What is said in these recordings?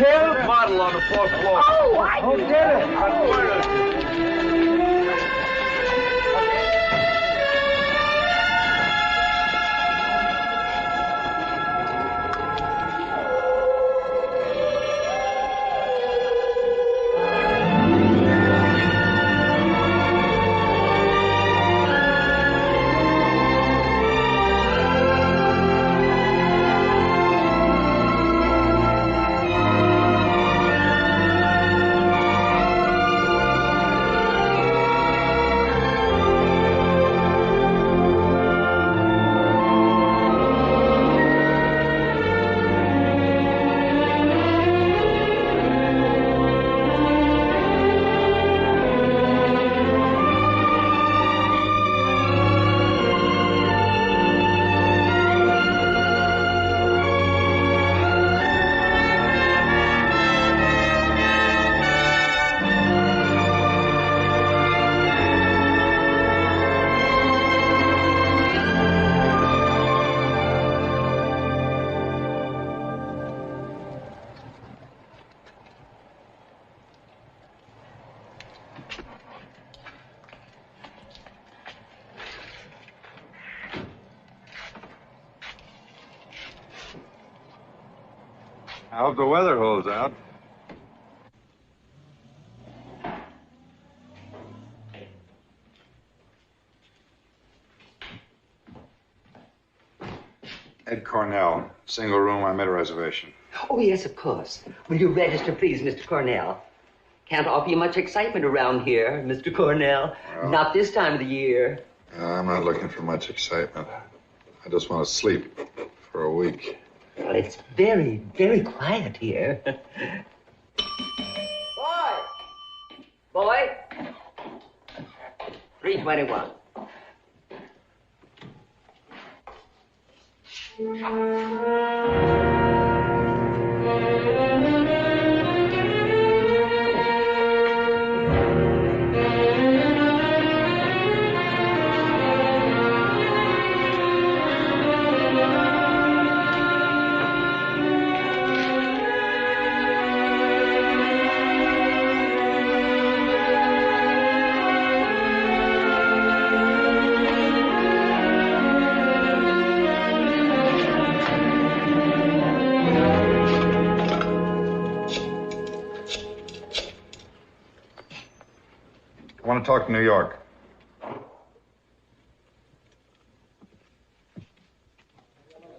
killed? Bottle on the fourth floor. Oh, who did it? I hope the weather holds out. Ed Cornell, single room. I made a reservation. Oh, yes, of course. Will you register, please, Mr. Cornell? Can't offer you much excitement around here, Mr. Cornell. Well, not this time of the year. I'm not looking for much excitement. I just want to sleep for a week. Well, it's very, very quiet here. Boy! 321. I want to talk to New York.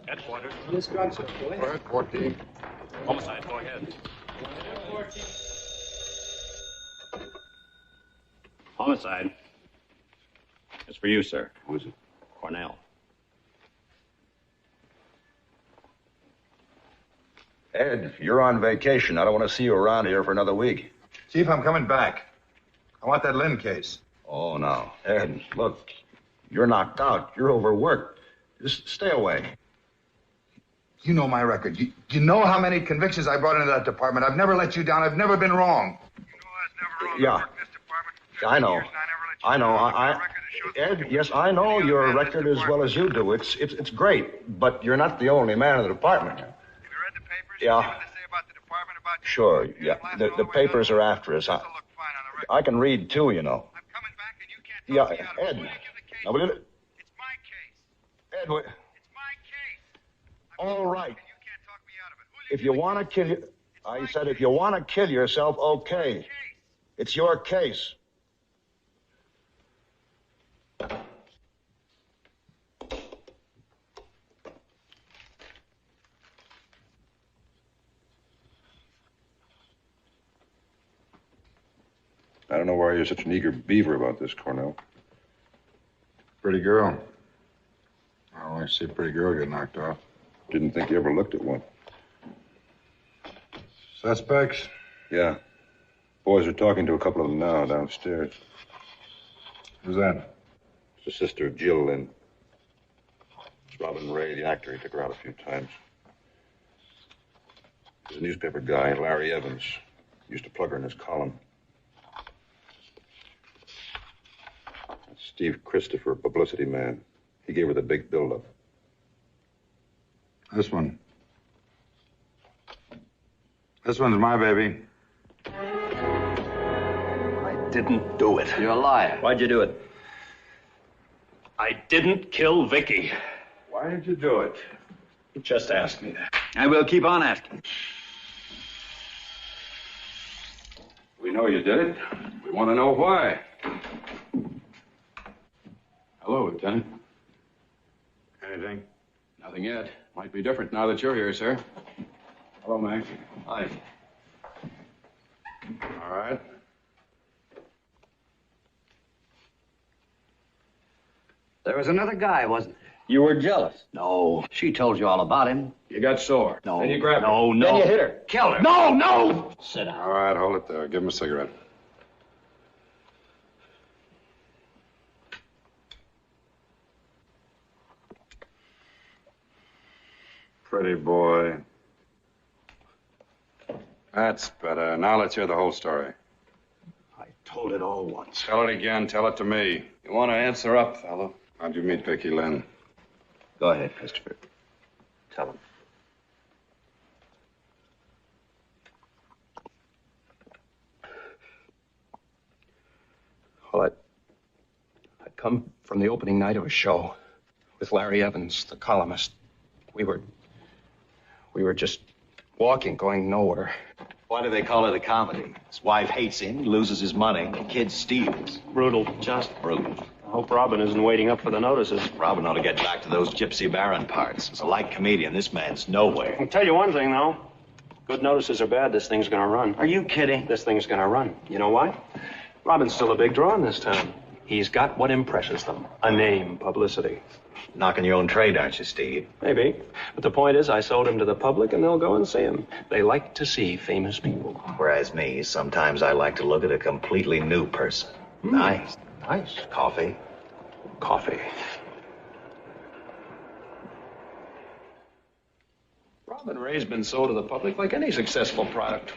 Headquarters. Wisconsin. Go ahead, 14. Homicide, go ahead. Homicide. It's for you, sir. Who is it? Cornell. Ed, you're on vacation. I don't want to see you around here for another week. Chief, I'm coming back. I want that Lynn case. Oh, no. Ed, look, you're knocked out. You're overworked. Just stay away. You know my record. You know how many convictions I brought into that department. I've never let you down. I've never been wrong. You know I was never wrong. Yeah. I worked in this department for 50 I know. years, and I never let you down. Ed, yes, I know your record as well as you do. It's great, but you're not the only man in the department. Have you read the papers? Yeah. See what they say about the department, about you? Sure, yeah. The papers are after us. I can read, too, you know. I'm coming back, and you can't talk me out of it. Ed. Will you give the case? Now, will you... It's my case. Ed, wait. It's my case. All right. And you can't talk me out of it. If you want to kill you... I said if you want to kill yourself, okay. It's your case. I don't know why you're such an eager beaver about this, Cornell. Pretty girl. I only see a pretty girl get knocked off. Didn't think you ever looked at one. Suspects? Yeah. Boys are talking to a couple of them now downstairs. Who's that? It's the sister of Jill Lynn. It's Robin Ray, the actor. He took her out a few times. There's a newspaper guy, Larry Evans. Used to plug her in his column. That's Steve Christopher, publicity man. He gave her the big This one's my baby. I didn't do it. You're a liar. Why'd you do it? I didn't kill Vicki. Why did you do it? Just ask me that. I will keep on asking. We know you did it. We want to know why. Hello, Lieutenant. Anything? Nothing yet. Might be different now that you're here, sir. Hello, Mac. Hi. All right. There was another guy, wasn't there? You were jealous. No. She told you all about him. You got sore. No. Then you grabbed her. No. Then you hit her. Killed her. No! Sit down. All right, hold it there. Give him a cigarette. Pretty boy. That's better. Now let's hear the whole story. I told it all once. Tell it again. Tell it to me. You want to answer up, fellow? How'd you meet Vicki Lynn? Go ahead, Christopher. Tell him. Well, I'd come from the opening night of a show with Larry Evans, the columnist. We were just walking, going nowhere. Why do they call it a comedy? His wife hates him, he loses his money, the kid steals. Brutal. Just brutal. I hope Robin isn't waiting up for the notices. Robin ought to get back to those Gypsy Baron parts. As a light comedian, this man's nowhere. I'll tell you one thing, though. Good notices are bad. This thing's gonna run. Are you kidding? This thing's gonna run. You know why? Robin's still a big draw in this town. He's got what impresses them. A name, publicity. Knocking your own trade, aren't you, Steve? Maybe. But the point is, I sold him to the public, and they'll go and see him. They like to see famous people. Whereas me, sometimes I like to look at a completely new person. Nice. Nice. Coffee. Coffee. Robin Ray's been sold to the public like any successful product.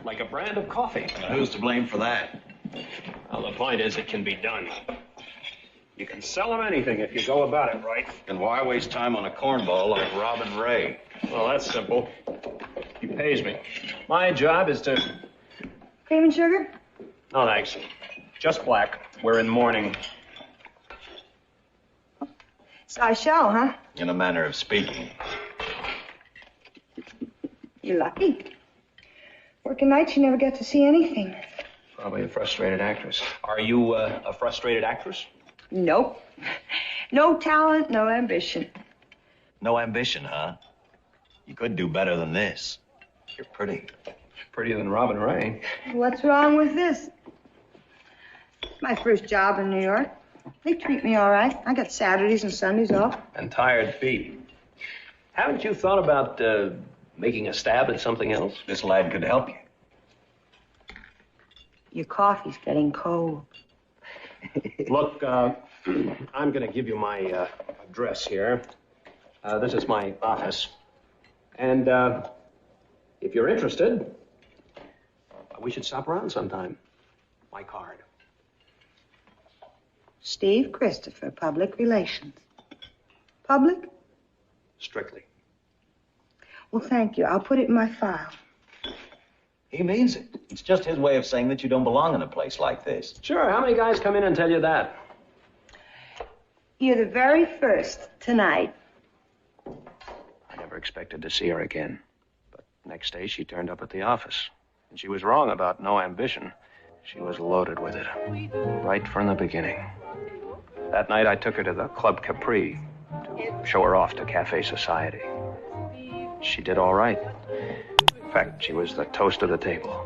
Like a brand of coffee. Who's to blame for that? Well, the point is, it can be done. You can sell him anything if you go about it right. And why waste time on a cornball like Robin Ray? Well, that's simple. He pays me. My job is to... Cream and sugar? No, thanks. Just black. We're in mourning. So I shall, huh? In a manner of speaking. You're lucky. Working nights, you never get to see anything. Probably a frustrated actress. Are you a frustrated actress? Nope. No talent, no ambition. No ambition, huh? You could do better than this. You're pretty. Prettier than Robin Ray. What's wrong with this? It's my first job in New York. They treat me all right. I got Saturdays and Sundays off. And tired feet. Haven't you thought about making a stab at something else? This lad could help you. Your coffee's getting cold. Look, I'm going to give you my address here. This is my office. And if you're interested, we should stop around sometime. My card. Steve Christopher, Public Relations. Public? Strictly. Well, thank you. I'll put it in my file. He means it. It's just his way of saying that you don't belong in a place like this. Sure. How many guys come in and tell you that? You're the very first tonight. I never expected to see her again. But next day, she turned up at the office. And she was wrong about no ambition. She was loaded with it. Right from the beginning. That night, I took her to the Club Capri to show her off to Cafe Society. She did all right. In fact, she was the toast of the table.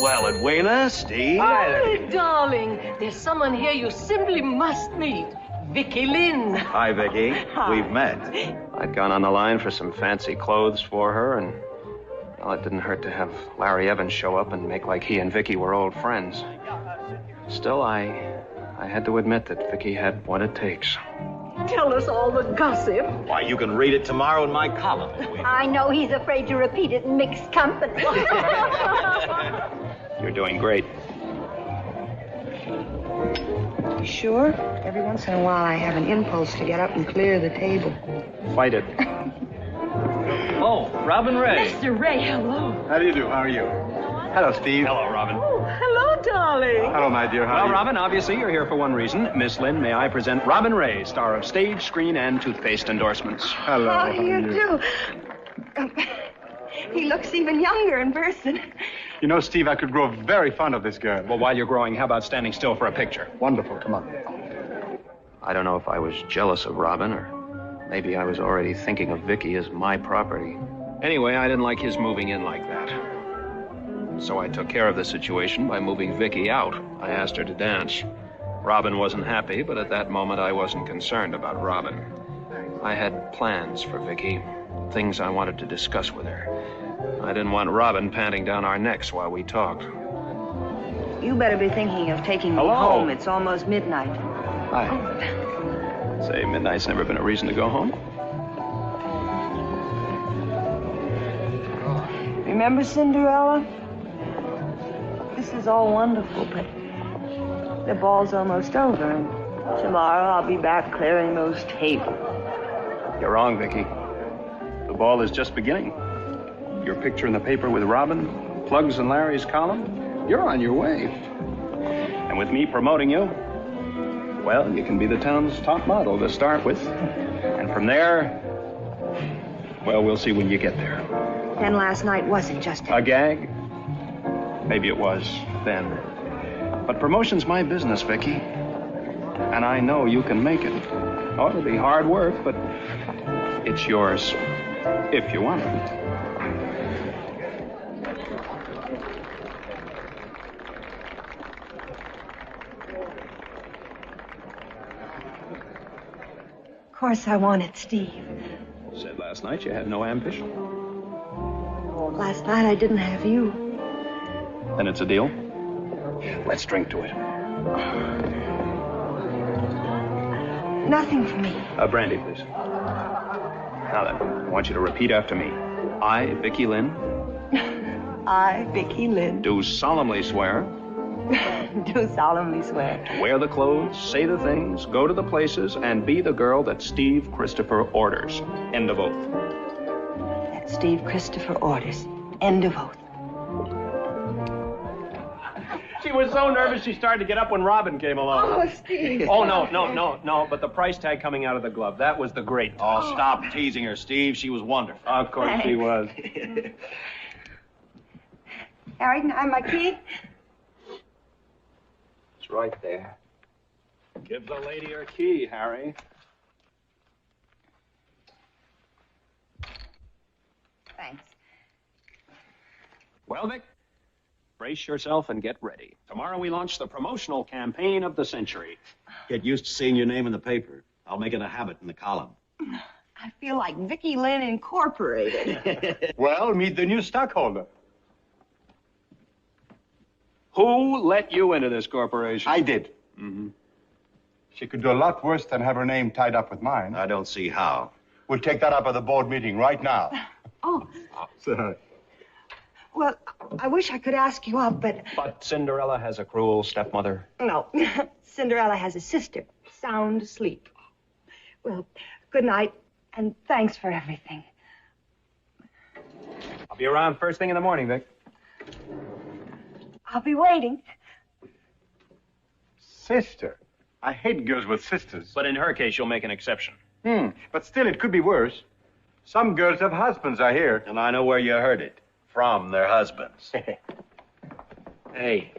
Well, Edwina, Steve. Hi, darling. There's someone here you simply must meet. Vicki Lynn. Hi, Vicki. Hi. We've met. I'd gone on the line for some fancy clothes for her, and well, it didn't hurt to have Larry Evans show up and make like he and Vicki were old friends. Still, I had to admit that Vicki had what it takes. Tell us all the gossip. Why, you can read it tomorrow in my column, Edwina. I know he's afraid to repeat it in mixed company. You're doing great. Sure? Every once in a while, I have an impulse to get up and clear the table. Fight it. Oh, Robin Ray. Mr. Ray, hello. How do you do? How are you? Hello, Steve. Hello, Robin. Oh, hello, darling. Hello, my dear. How are Well, you? Robin, obviously you're here for one reason. Miss Lynn, may I present Robin Ray, star of stage, screen, and toothpaste endorsements. Hello. How do you do? He looks even younger in person. You know, Steve, I could grow very fond of this girl. Well, while you're growing, how about standing still for a picture? Wonderful. Come on. I don't know if I was jealous of Robin, or maybe I was already thinking of Vicki as my property. Anyway, I didn't like his moving in like that. So I took care of the situation by moving Vicki out. I asked her to dance. Robin wasn't happy, but at that moment I wasn't concerned about Robin. I had plans for Vicki, things I wanted to discuss with her. I didn't want Robin panting down our necks while we talked. You better be thinking of taking me Hello? home. It's almost midnight. Hi. Say, midnight's never been a reason to go home. Remember Cinderella? This is all wonderful, but the ball's almost over, and tomorrow I'll be back clearing those tables. You're wrong, Vicki. The ball is just beginning. Your picture in the paper with Robin, Plugs and Larry's column, you're on your way. And with me promoting you, well, you can be the town's top model to start with. And from there, well, we'll see when you get there. Then last night wasn't just A gag? Maybe it was then. But promotion's my business, Vicki. And I know you can make it. Oh, it'll be hard work, but it's yours if you want it. Of course I wanted Steve. Said last night you had no ambition. Last night I didn't have you. Then it's a deal? Let's drink to it. Nothing for me. Brandy, please. Now then, I want you to repeat after me. I, Vicki Lynn, I, Vicki Lynn, do solemnly swear do solemnly swear to wear the clothes, say the things, go to the places, and be the girl that Steve Christopher orders. End of oath. that Steve Christopher orders. End of oath. She was so nervous she started to get up when Robin came along. Oh, Steve. Oh, no, but the price tag coming out of the glove, that was the great. Oh, stop teasing her, Steve. She was wonderful. Of course she was. Harry, can I have my key? It's right there. Give the lady her key, Harry. Thanks. Well, Vic, brace yourself and get ready. Tomorrow we launch the promotional campaign of the century. Get used to seeing your name in the paper. I'll make it a habit in the column. I feel like Vicki Lynn Incorporated. Well, meet the new stockholder. Who let you into this corporation? I did. Mm-hmm. She could do a lot worse than have her name tied up with mine. I don't see how. We'll take that up at the board meeting right now. Oh, Sorry. well, I wish I could ask you up, but But Cinderella has a cruel stepmother. no. Cinderella has a sister, sound asleep. Well, good night, and thanks for everything. I'll be around first thing in the morning, Vic. I'll be waiting. Sister. I hate girls with sisters. But in her case, you'll make an exception. But still, it could be worse. Some girls have husbands, I hear. And I know where you heard it. From their husbands. Hey,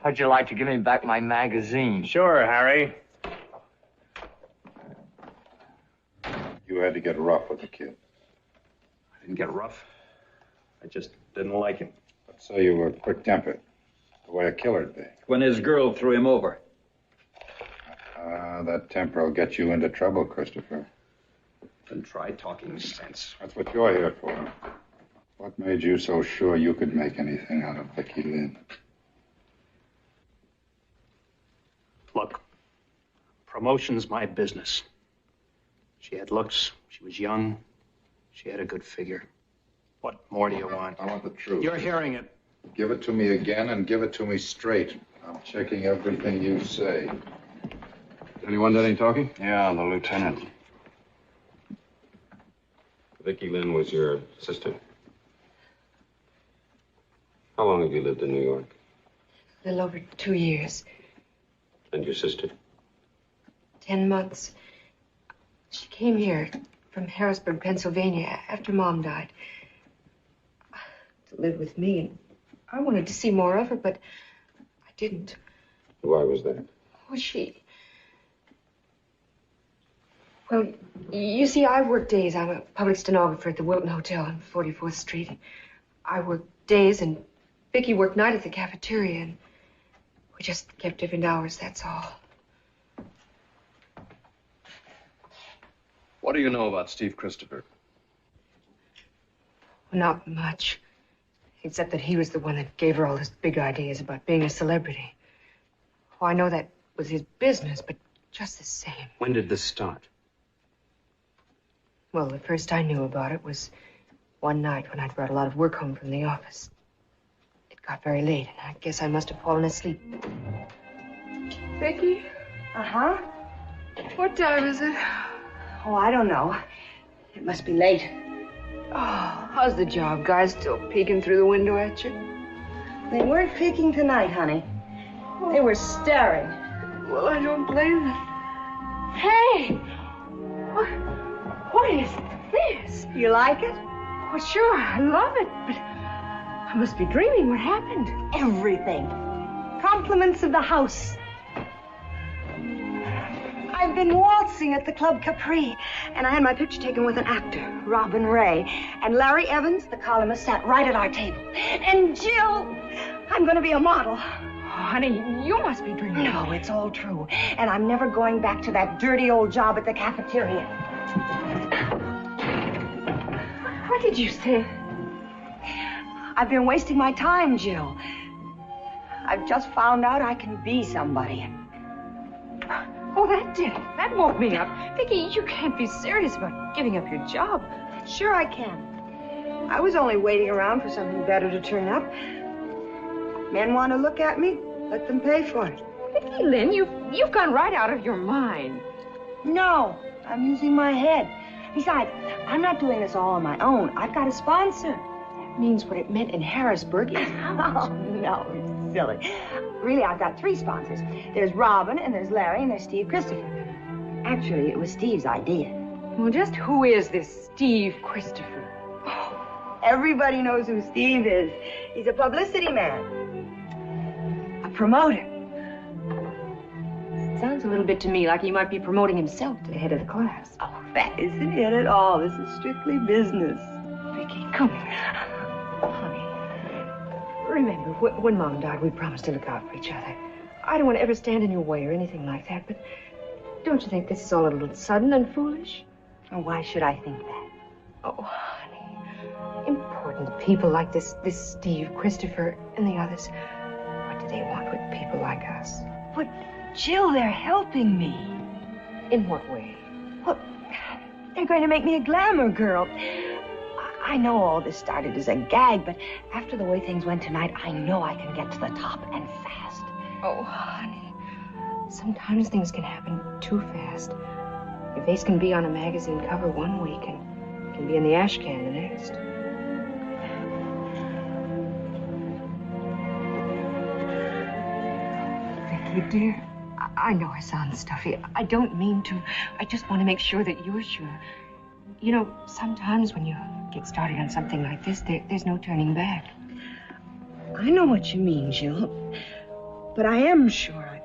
how'd you like to give me back my magazine? Sure, Harry. You had to get rough with the kid. I didn't get rough. I just didn't like him. Let's say you were quick-tempered, the way a killer'd be. When his girl threw him over. That temper will get you into trouble, Christopher. Then try talking sense. That's what you're here for. What made you so sure you could make anything out of Vicki Lynn? Look, promotion's my business. She had looks, she was young, she had a good figure. What more do you want? I want the truth. You're hearing it. Give it to me again and give it to me straight. I'm checking everything you say. Anyone done any talking? Yeah, the lieutenant. Vicki Lynn was your sister? How long have you lived in New York? A little over 2 years. And your sister? 10 months. She came here from Harrisburg, Pennsylvania, after Mom died. To live with me, and I wanted to see more of her, but I didn't. Why was that? Was she? Well, you see, I work days. I'm a public stenographer at the Wilton Hotel on 44th Street. I work days, and Vicki worked night at the cafeteria, and we just kept different hours, that's all. What do you know about Steve Christopher? Well, not much. Except that he was the one that gave her all his big ideas about being a celebrity. Oh, I know that was his business, but just the same. When did this start? Well, the first I knew about it was one night when I'd brought a lot of work home from the office. It got very late, and I guess I must have fallen asleep. Vicki? Uh-huh? What time is it? Oh, I don't know. It must be late. Oh, how's the job? Guys still peeking through the window at you? They weren't peeking tonight, honey. They were staring. Well, I don't blame them. Hey! What is this? You like it? Well, sure, I love it, but I must be dreaming. What happened? Everything. Compliments of the house. I've been waltzing at the Club Capri, and I had my picture taken with an actor, Robin Ray. And Larry Evans, the columnist, sat right at our table. And Jill, I'm going to be a model. Oh, honey, you must be dreaming. No, it's all true. And I'm never going back to that dirty old job at the cafeteria. What did you say? I've been wasting my time, Jill. I've just found out I can be somebody. Oh, that did it. That woke me up. Vicki, you can't be serious about giving up your job. Sure I can. I was only waiting around for something better to turn up. Men want to look at me, let them pay for it. Vicki Lynn, you've gone right out of your mind. No, I'm using my head. Besides, I'm not doing this all on my own. I've got a sponsor. That means what it meant in Harrisburg is how much? Oh, no, it's silly. Really, I've got 3 sponsors. There's Robin, and there's Larry, and there's Steve Christopher. Actually, it was Steve's idea. Well, just who is this Steve Christopher? Oh, everybody knows who Steve is. He's a publicity man. A promoter. Sounds a little bit to me like he might be promoting himself to the head of the class. Oh, that isn't it at all. This is strictly business. Vicki, come here. Honey, remember, when Mom died, we promised to look out for each other. I don't want to ever stand in your way or anything like that, but don't you think this is all a little sudden and foolish? Oh, why should I think that? Oh, honey, important people like this Steve Christopher and the others, what do they want with people like us? But, Jill, they're helping me. In what way? Well, they're going to make me a glamour girl. I know all this started as a gag, but after the way things went tonight, I know I can get to the top and fast. Oh, honey, sometimes things can happen too fast. Your face can be on a magazine cover one week and can be in the ash can the next. Vicki, dear, I know I sound stuffy. I don't mean to. I just want to make sure that you're sure. You know, sometimes when you get started on something like this, there's no turning back. I know what you mean, Jill. But I am sure.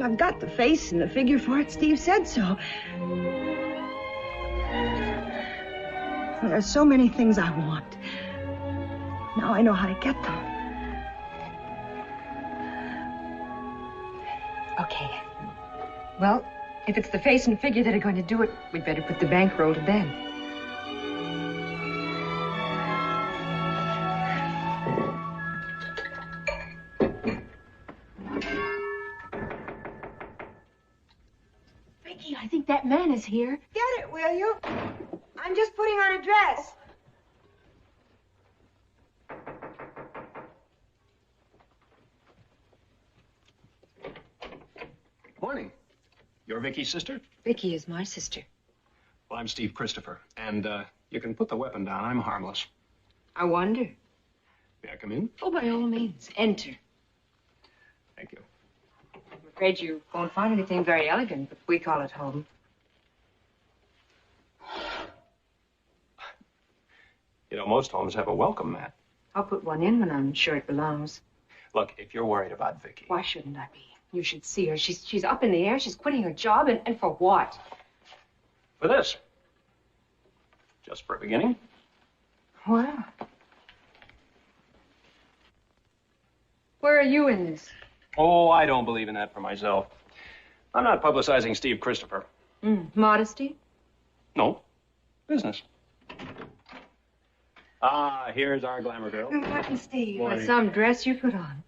I've got the face and the figure for it. Steve said so. There's so many things I want. Now I know how to get them. Okay. Well, if it's the face and figure that are going to do it, we'd better put the bankroll to bed. Vicki, I think that man is here. Get it, will you? I'm just putting on a dress. Morning. You're Vicki's sister? Vicki is my sister. Well, I'm Steve Christopher, and you can put the weapon down. I'm harmless. I wonder. May I come in? Oh, by all means, enter. Thank you. I'm afraid you won't find anything very elegant, but we call it home. You know, most homes have a welcome mat. I'll put one in when I'm sure it belongs. Look, if you're worried about Vicki... Why shouldn't I be? You should see her. She's up in the air. She's quitting her job, and for what? For this. Just for a beginning. Wow. Where are you in this? Oh, I don't believe in that for myself. I'm not publicizing Steve Christopher. Modesty? No. Business. Ah, here's our glamour girl. Good morning, Steve. Morning. Some dress you put on.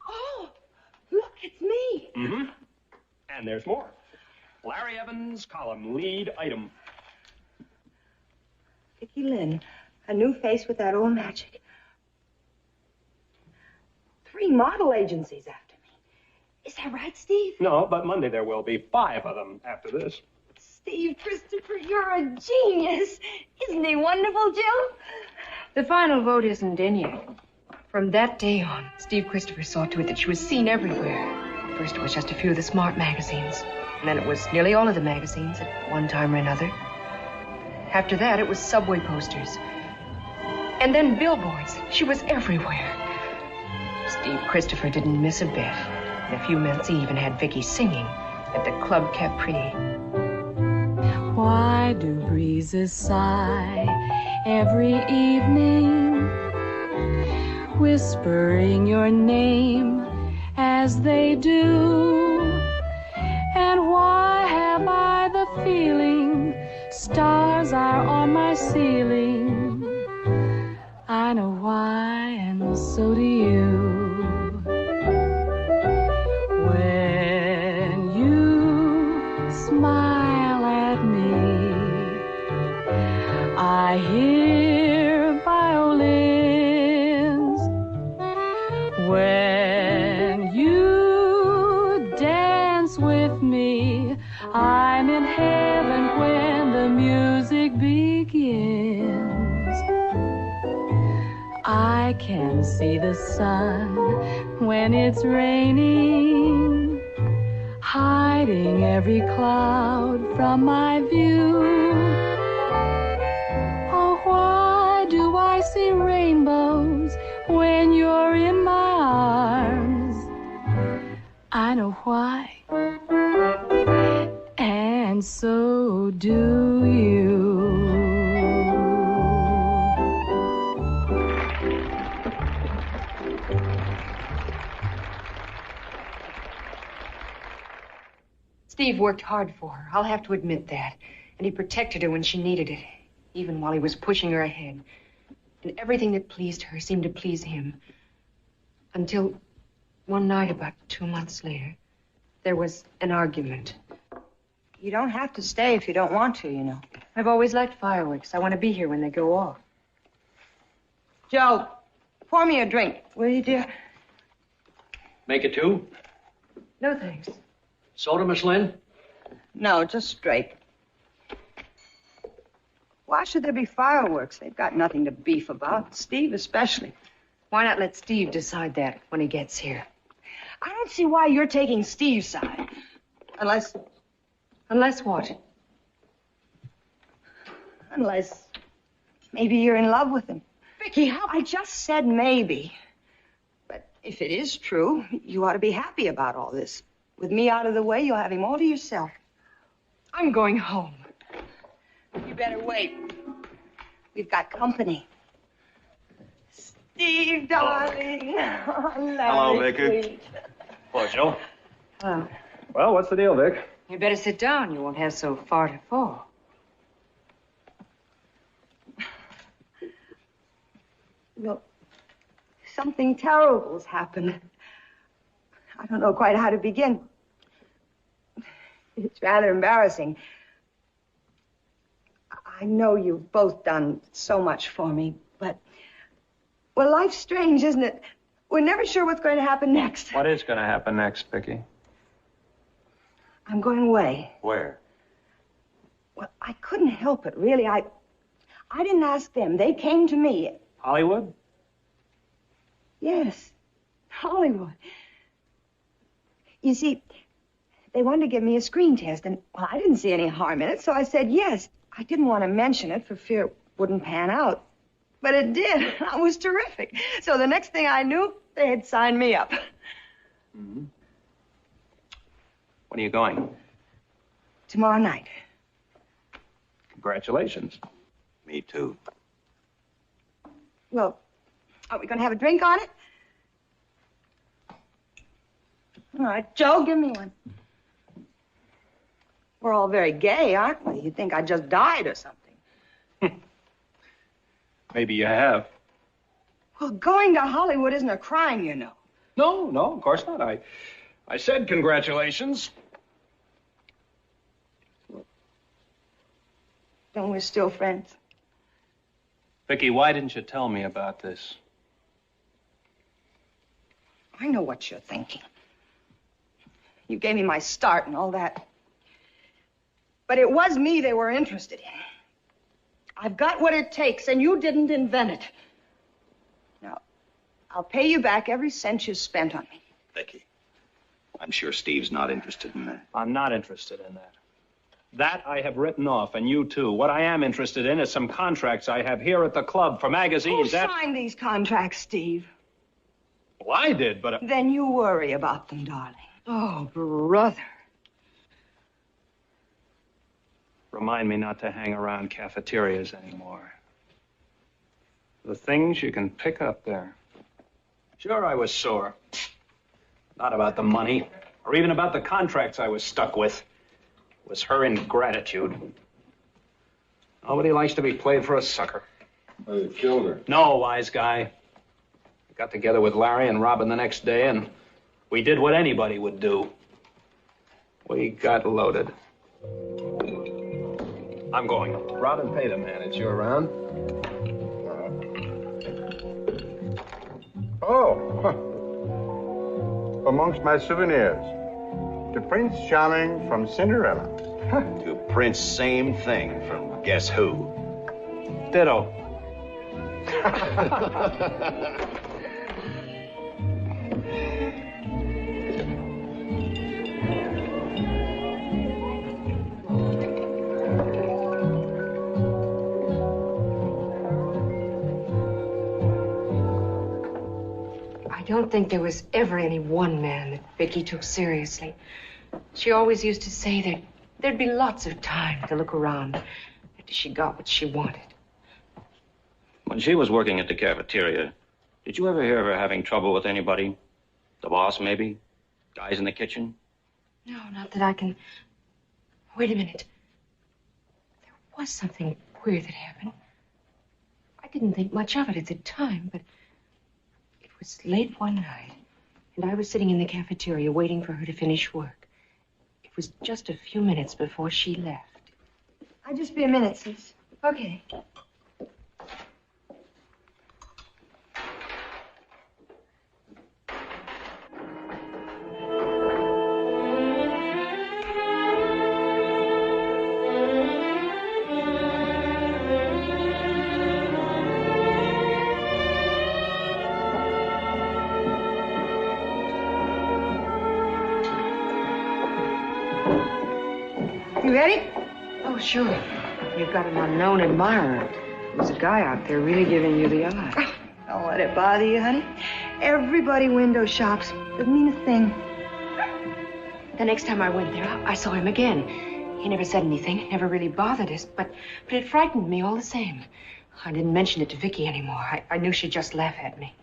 Oh, look, it's me. Mm-hmm. And there's more. Larry Evans, column, lead item. Vicki Lynn, a new face with that old magic. 3 model agencies after me. Is that right, Steve? No, but Monday there will be 5 of them after this. Steve Christopher, you're a genius. Isn't he wonderful, Jill? The final vote isn't in yet. From that day on, Steve Christopher saw to it that she was seen everywhere. First, it was just a few of the smart magazines. And then it was nearly all of the magazines at one time or another. After that, it was subway posters. And then billboards. She was everywhere. Steve Christopher didn't miss a bit. In a few minutes, he even had Vicki singing at the Club Capri. Why do breezes sigh every evening, whispering your name as they do? And why have I the feeling stars are on my ceiling? I know why, and so do you. When you smile at me, I hear violins. When you dance with me, I'm in heaven when the music begins. I can see the sun when it's raining, hiding every cloud from my view. Oh, why do I see rainbows when you're in my arms? I know why, and so do you. Steve worked hard for her. I'll have to admit that. And he protected her when she needed it, even while he was pushing her ahead. And everything that pleased her seemed to please him. Until one night, about 2 months later, there was an argument. You don't have to stay if you don't want to, you know. I've always liked fireworks. I want to be here when they go off. Joe, pour me a drink, will you, dear? Make it 2? No, thanks. Soda, Miss Lynn? No, just straight. Why should there be fireworks? They've got nothing to beef about, Steve especially. Why not let Steve decide that when he gets here? I don't see why you're taking Steve's side. Unless... Unless what? Unless maybe you're in love with him. Vicki, how... I just said maybe. But if it is true, you ought to be happy about all this. With me out of the way, you'll have him all to yourself. I'm going home. You better wait. We've got company. Steve, darling. Hello, Vicki. Hello, Joe. Hello. Well, what's the deal, Vic? You better sit down. You won't have so far to fall. Look, something terrible's happened. I don't know quite how to begin. It's rather embarrassing. I know you've both done so much for me, but... Well, life's strange, isn't it? We're never sure what's going to happen next. What is going to happen next, Vicki? I'm going away. Where? Well, I couldn't help it, really. I didn't ask them. They came to me. Hollywood? Yes, Hollywood. You see, they wanted to give me a screen test, and, well, I didn't see any harm in it, so I said yes. I didn't want to mention it for fear it wouldn't pan out. But it did. I was terrific. So the next thing I knew, they had signed me up. Mm-hmm. When are you going? Tomorrow night. Congratulations. Me too. Well, are we going to have a drink on it? All right, Joe, give me one. We're all very gay, aren't we? You'd think I just died or something. Maybe you have. Well, going to Hollywood isn't a crime, you know. No, of course not. I said congratulations. Then we're still friends. Vicki, why didn't you tell me about this? I know what you're thinking. You gave me my start and all that. But it was me they were interested in. I've got what it takes, and you didn't invent it. Now, I'll pay you back every cent you spent on me. Vicki, I'm sure Steve's not interested in that. I'm not interested in that. That I have written off, and you too. What I am interested in is some contracts I have here at the club for magazines. Who signed these contracts, Steve? Well, I did, but... Then you worry about them, darling. Oh, brother. Remind me not to hang around cafeterias anymore. The things you can pick up there. Sure, I was sore. Not about the money, or even about the contracts I was stuck with. It was her ingratitude. Nobody likes to be played for a sucker. Oh, you killed her. No, wise guy. I got together with Larry and Robin the next day, and we did what anybody would do. We got loaded. I'm going. Robin paid a man. It's you around? Oh, amongst my souvenirs, to Prince Charming from Cinderella. To Prince, same thing from Guess Who. Ditto. I don't think there was ever any one man that Vicki took seriously. She always used to say that there'd be lots of time to look around after she got what she wanted. When she was working at the cafeteria, did you ever hear of her having trouble with anybody? The boss, maybe? Guys in the kitchen? No, not that I can... Wait a minute. There was something queer that happened. I didn't think much of it at the time, but it was late one night, and I was sitting in the cafeteria waiting for her to finish work. It was just a few minutes before she left. I'll just be a minute, sis. Okay. You ready? Oh, sure. You've got an unknown admirer. There's a guy out there really giving you the eye. Don't let it bother you, honey. Everybody window shops. Doesn't mean a thing. The next time I went there, I saw him again. He never said anything, never really bothered us, but it frightened me all the same. I didn't mention it to Vicki anymore. I knew she'd just laugh at me.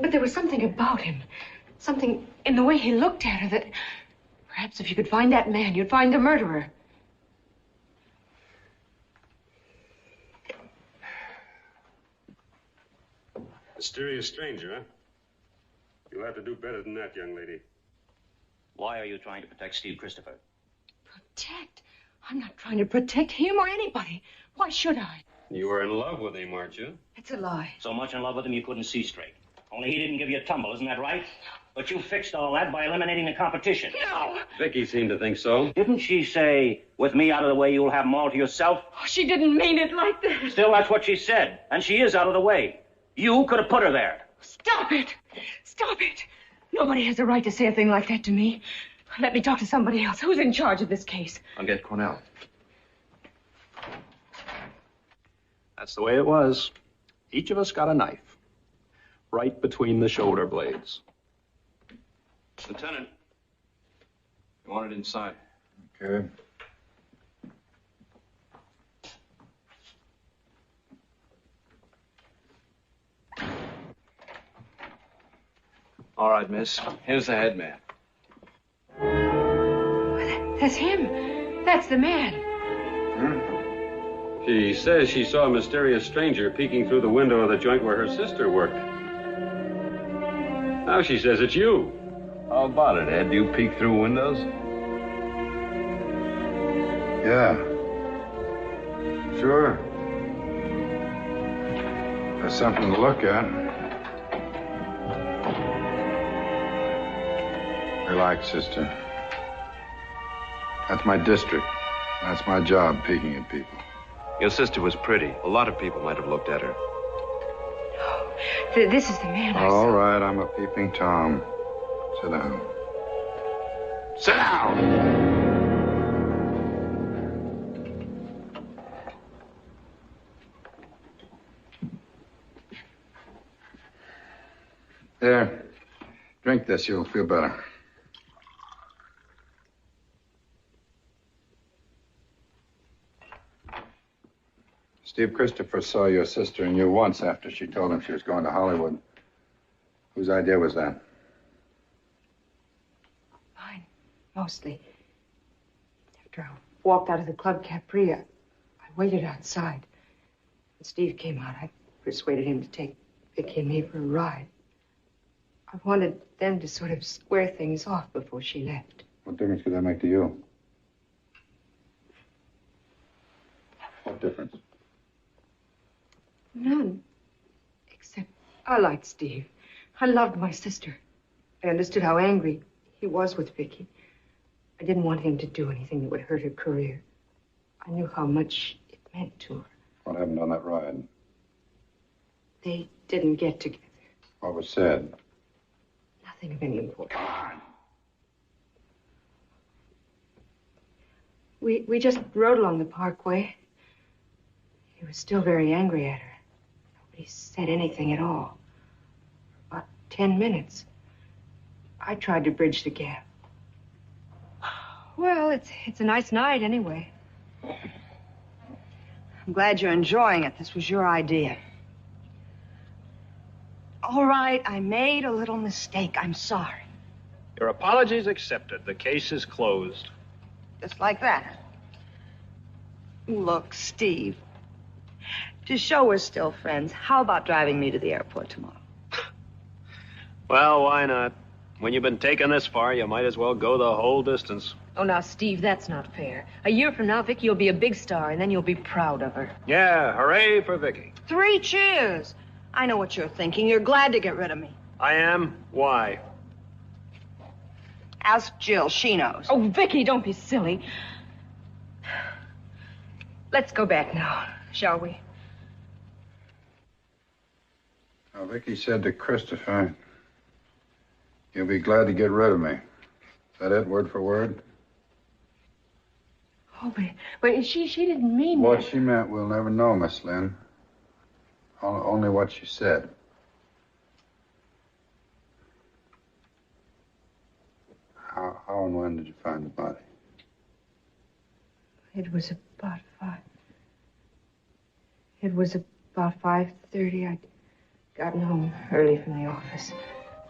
But there was something about him, something in the way he looked at her that perhaps if you could find that man, you'd find the murderer. Mysterious stranger, huh? You'll have to do better than that, young lady. Why are you trying to protect Steve Christopher? Protect? I'm not trying to protect him or anybody. Why should I? You were in love with him, aren't you? It's a lie. So much in love with him you couldn't see straight. Only he didn't give you a tumble, isn't that right? But you fixed all that by eliminating the competition. No. Vicki seemed to think so. Didn't she say, with me out of the way, you'll have them all to yourself? Oh, she didn't mean it like that. Still, that's what she said. And she is out of the way. You could have put her there. Stop it. Stop it. Nobody has a right to say a thing like that to me. Let me talk to somebody else. Who's in charge of this case? I'll get Cornell. That's the way it was. Each of us got a knife. Right between the shoulder blades. Lieutenant, you want it inside. Okay. All right, miss. Here's the head man. That's him. That's the man. She says she saw a mysterious stranger peeking through the window of the joint where her sister worked. Now she says it's you. How about it, Ed? Do you peek through windows? Yeah. Sure. There's something to look at. Relax, sister. That's my district. That's my job, peeking at people. Your sister was pretty. A lot of people might have looked at her. This is the man I saw. All right, I'm a peeping Tom. Sit down. Sit down! There. Drink this, you'll feel better. Steve Christopher saw your sister and you once after she told him she was going to Hollywood. Whose idea was that? Mine, mostly. After I walked out of the Club Capri, I waited outside. When Steve came out, I persuaded him to take Vicki and me for a ride. I wanted them to sort of square things off before she left. What difference could that make to you? What difference? None. Except I liked Steve. I loved my sister. I understood how angry he was with Vicki. I didn't want him to do anything that would hurt her career. I knew how much it meant to her. What happened on that ride? They didn't get together. What was said? Nothing of any importance. We just rode along the parkway. He was still very angry at her. Nobody said anything at all. For about 10 minutes. I tried to bridge the gap. Well, it's a nice night anyway. I'm glad you're enjoying it. This was your idea. All right, I made a little mistake. I'm sorry. Your apologies accepted. The case is closed. Just like that. Look, Steve. To show we're still friends, how about driving me to the airport tomorrow? Well, why not? When you've been taken this far, you might as well go the whole distance. Oh, now, Steve, that's not fair. A year from now, Vicki will be a big star, and then you'll be proud of her. Yeah, hooray for Vicki. 3 cheers. I know what you're thinking. You're glad to get rid of me. I am? Why? Ask Jill. She knows. Oh, Vicki, don't be silly. Let's go back now, shall we? Now, Vicki said to Christopher, you'll be glad to get rid of me. Is that it, word for word? Oh, but she didn't mean What that. she meant, we'll never know, Miss Lynn. Only what she said. How and when did you find the body? It was about 5:30. I'd gotten home early from the office.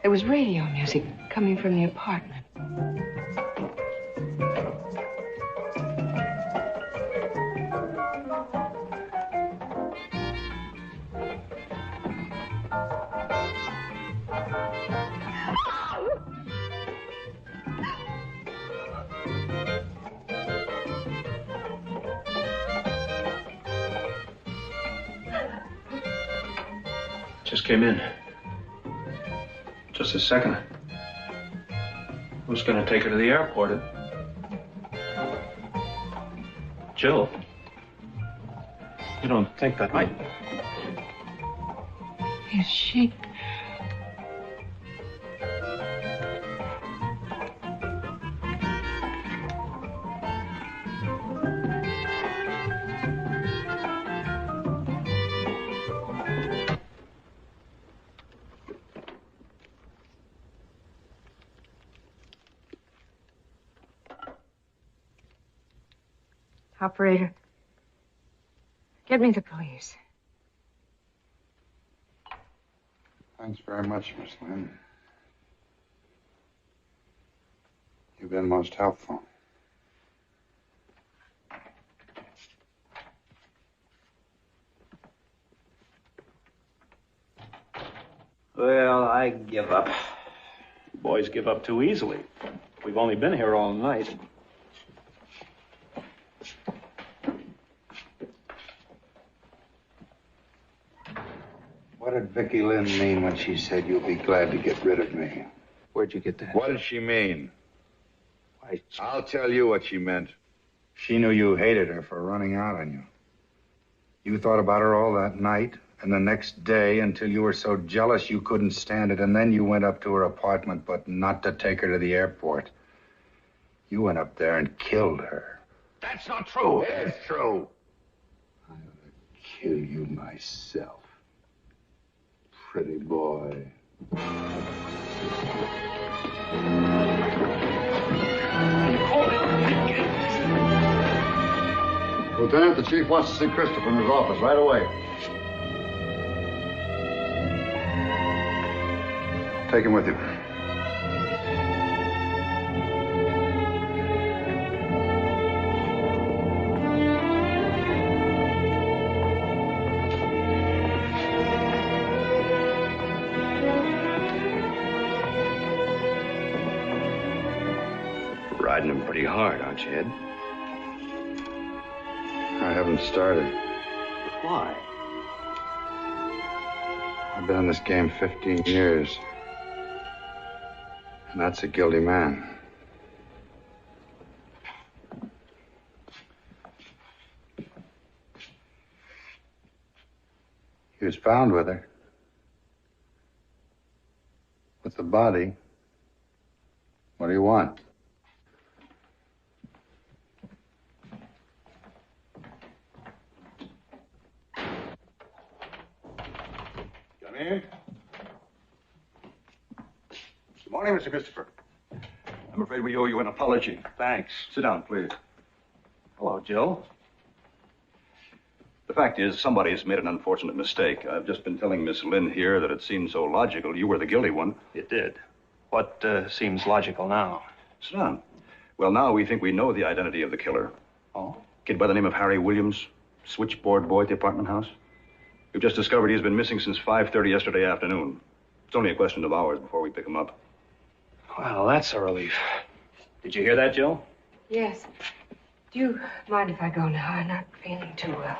There was radio music coming from the apartment. Just came in. Just a second. Who's going to take her to the airport? Jill. You don't think that might... Is she... Operator, get me the police. Thanks very much, Miss Lynn. You've been most helpful. Well, I give up. Boys give up too easily. We've only been here all night. What did Vicki Lynn mean when she said you'll be glad to get rid of me? Where'd you get that? What did she mean? Why, I'll tell you what she meant. She knew you hated her for running out on you. You thought about her all that night and the next day until you were so jealous you couldn't stand it, and then you went up to her apartment, but not to take her to the airport. You went up there and killed her. That's not true. It's true. I ought to kill you myself. Pretty boy. Lieutenant, the chief wants to see Christopher in his office right away. Take him with you. Riding him pretty hard, aren't you, Ed? I haven't started. Why? I've been in this game 15 years. And that's a guilty man. He was found with her. With the body. What do you want? Come in. Good morning, Mr. Christopher. I'm afraid we owe you an apology. Thanks. Sit down, please. Hello, Jill. The fact is, somebody's made an unfortunate mistake. I've just been telling Miss Lynn here that it seemed so logical you were the guilty one. It did. What seems logical now? Sit down. Well, now we think we know the identity of the killer. Oh? Kid by the name of Harry Williams, switchboard boy at the apartment house. We've just discovered he's been missing since 5:30 yesterday afternoon. It's only a question of hours before we pick him up. Well, that's a relief. Did you hear that, Jill? Yes. Do you mind if I go now? I'm not feeling too well.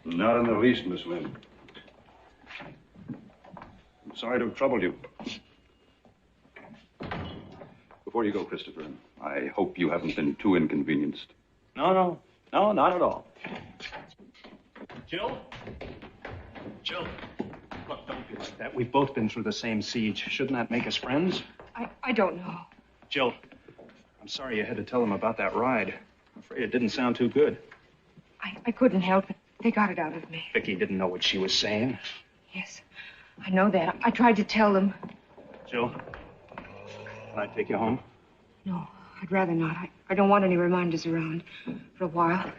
Not in the least, Miss Lynn. I'm sorry to have troubled you. Before you go, Christopher, I hope you haven't been too inconvenienced. No, not at all. Jill? Jill, look, don't be like that. We've both been through the same siege. Shouldn't that make us friends? I don't know. Jill, I'm sorry you had to tell them about that ride. I'm afraid it didn't sound too good. I couldn't help it. They got it out of me. Vicki didn't know what she was saying. Yes, I know that. I tried to tell them. Jill, can I take you home? No, I'd rather not. I don't want any reminders around for a while.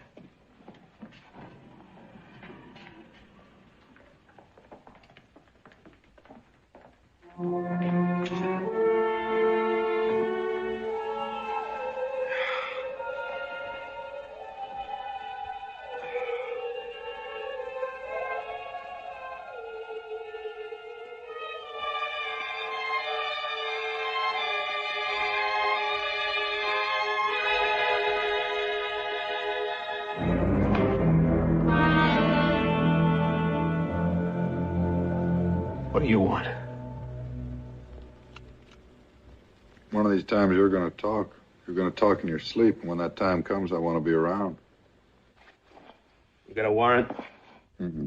What do you want? One of these times you're going to talk. You're going to talk in your sleep, and when that time comes, I want to be around. You got a warrant? Mm-hmm.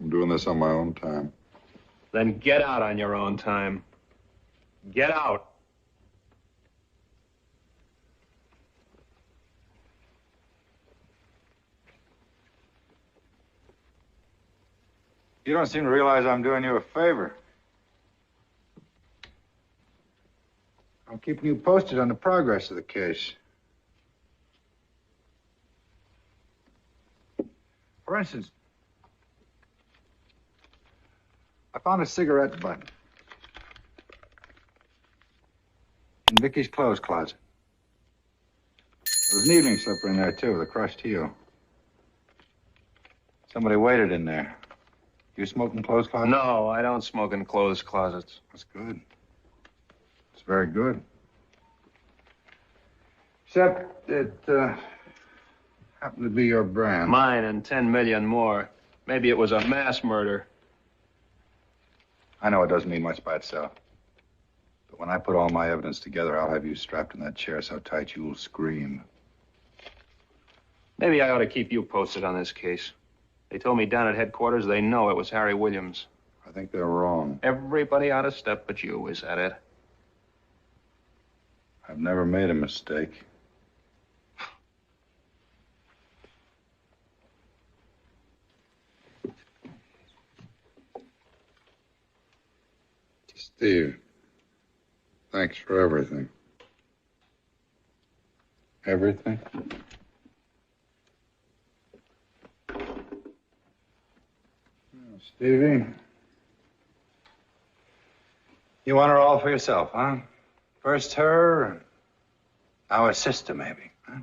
I'm doing this on my own time. Then get out on your own time. Get out. You don't seem to realize I'm doing you a favor. I'm keeping you posted on the progress of the case. For instance, I found a cigarette butt in Vicky's clothes closet. There was an evening slipper in there, too, with a crushed heel. Somebody waited in there. You smoke in clothes closets? No, I don't smoke in clothes closets. That's good. It's very good. Except it happened to be your brand. Mine and 10 million more. Maybe it was a mass murder. I know it doesn't mean much by itself. But when I put all my evidence together, I'll have you strapped in that chair so tight you'll scream. Maybe I ought to keep you posted on this case. They told me down at headquarters they know it was Harry Williams. I think they're wrong. Everybody out of step but you, is that it? I've never made a mistake. Steve, thanks for everything. Everything? Stevie, you want her all for yourself, huh? First her, and now her sister, maybe, huh?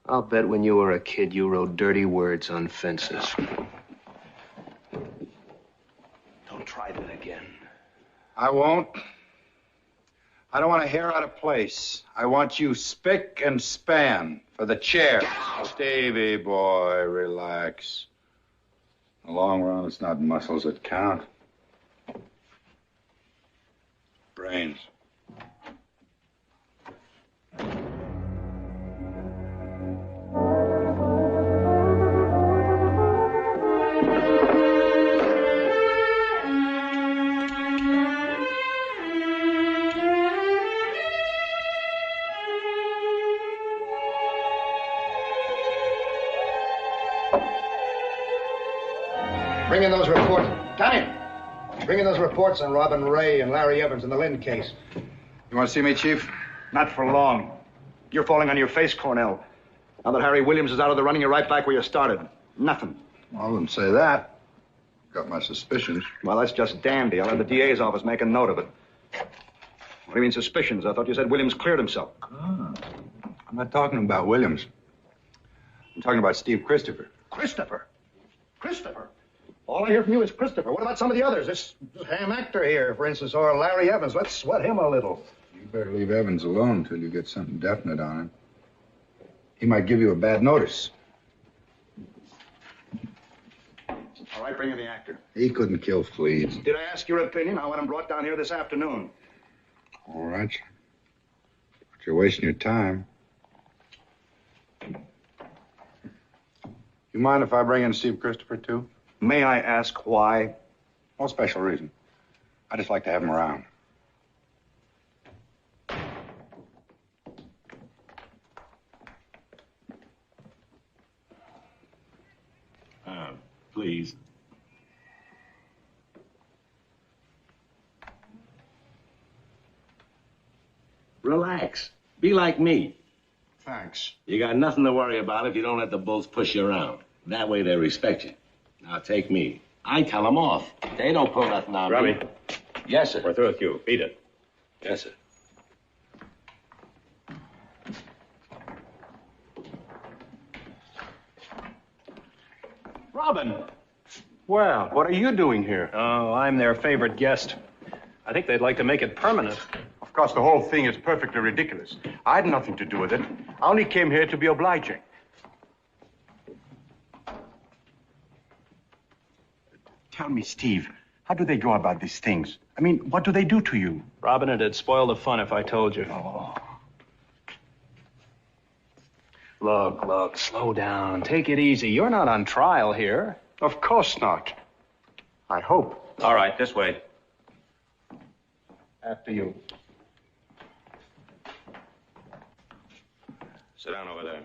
I'll bet when you were a kid, you wrote dirty words on fences. Don't try that again. I won't. I don't want a hair out of place. I want you spick and span for the chair. Stevie boy, relax. In the long run, it's not muscles that count. Brains. Bring in those reports. Time! Bring in those reports on Robin Ray and Larry Evans in the Lynn case. You want to see me, Chief? Not for long. You're falling on your face, Cornell. Now that Harry Williams is out of the running, you're right back where you started. Nothing. I wouldn't say that. Got my suspicions. Well, that's just dandy. I'll have the DA's office make a note of it. What do you mean, suspicions? I thought you said Williams cleared himself. I'm not talking about Williams. I'm talking about Steve Christopher. Christopher? Christopher? All I hear from you is Christopher. What about some of the others? This ham actor here, for instance, or Larry Evans. Let's sweat him a little. You better leave Evans alone until you get something definite on him. He might give you a bad notice. All right, bring in the actor. He couldn't kill fleas. Did I ask your opinion? I want him brought down here this afternoon. All right. But you're wasting your time. You mind if I bring in Steve Christopher, too? May I ask why? No special reason. I just like to have him around. Please. Relax. Be like me. Thanks. You got nothing to worry about if you don't let the bulls push you around. That way they respect you. Now take me. I tell them off. They don't pull nothing on Robbie. me. Yes, sir. We're through with you. Beat it. Yes, sir. Robin. Well, what are you doing here? Oh, I'm their favorite guest. I think they'd like to make it permanent. Of course, the whole thing is perfectly ridiculous. I had nothing to do with it. I only came here to be obliging. Tell me, Steve, How do they go about these things? I mean, what do they do to you? Robin, it'd spoil the fun if I told you. Oh. Look, slow down. Take it easy. You're not on trial here. Of course not. I hope. All right, this way. After you. Sit down over there.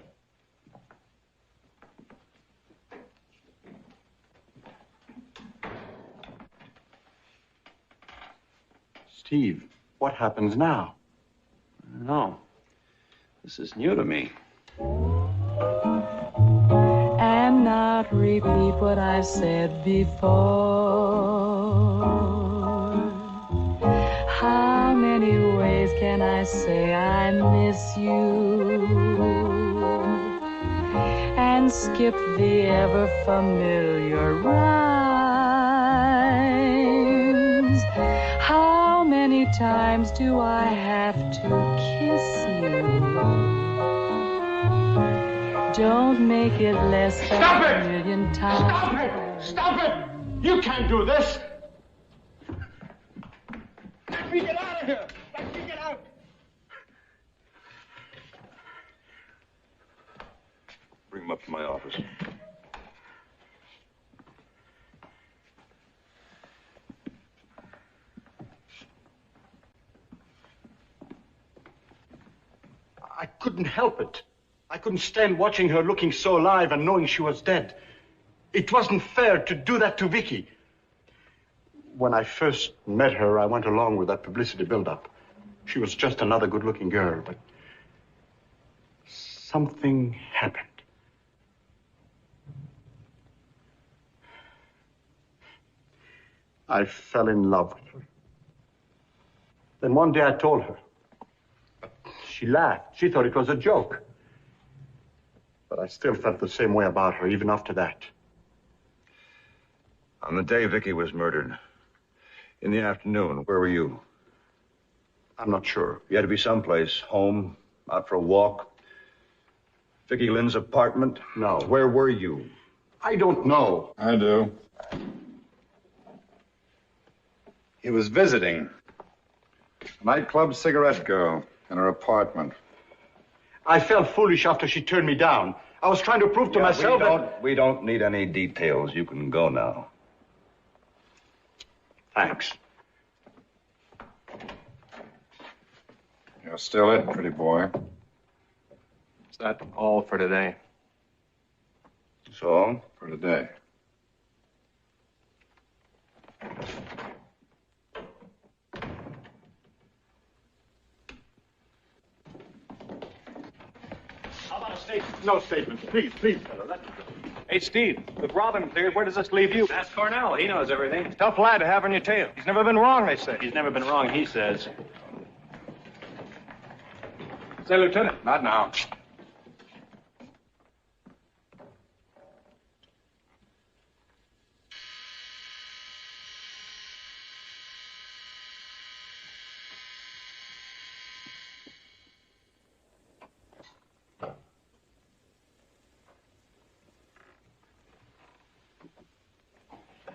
Steve, what happens now? No. This is new to me. And not repeat what I've said before. How many ways can I say I miss you? And skip the ever familiar rhymes. How many times do I have to kiss you? Don't make it less than a million times. Stop it! Stop it! You can't do this! Let me get out of here! Let me get out! Bring him up to my office. I couldn't help it. I couldn't stand watching her looking so alive and knowing she was dead. It wasn't fair to do that to Vicki. When I first met her, I went along with that publicity build-up. She was just another good-looking girl, but something happened. I fell in love with her. Then one day I told her. But she laughed. She thought it was a joke. But I still felt the same way about her, even after that. On the day Vicki was murdered, in the afternoon, where were you? I'm not sure. You had to be someplace. Home, out for a walk. Vicki Lynn's apartment? No. Where were you? I don't know. I do. He was visiting a nightclub cigarette girl in her apartment. I felt foolish after she turned me down. I was trying to prove to myself that... We don't need any details. You can go now. Thanks. You're still it, pretty boy. Is that all for today? So, for today. How about a statement? No statements. Please, fella. Let me go. Hey, Steve, with Robin cleared, where does this leave you? Ask Cornell. He knows everything. Tough lad to have on your tail. He's never been wrong, they say. He's never been wrong, he says. Say, Lieutenant, not now.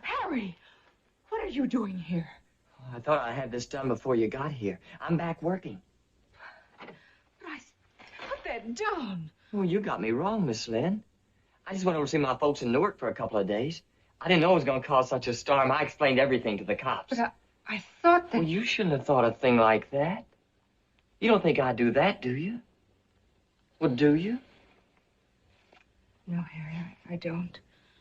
Harry, what are you doing here? I thought I had this done before you got here. I'm back working. But put that down. Well, you got me wrong, Miss Lynn. I just went over to see my folks in Newark for a couple of days. I didn't know it was going to cause such a storm. I explained everything to the cops. But I thought that... Well, you shouldn't have thought a thing like that. You don't think I'd do that, do you? Well, do you? No, Harry, I don't.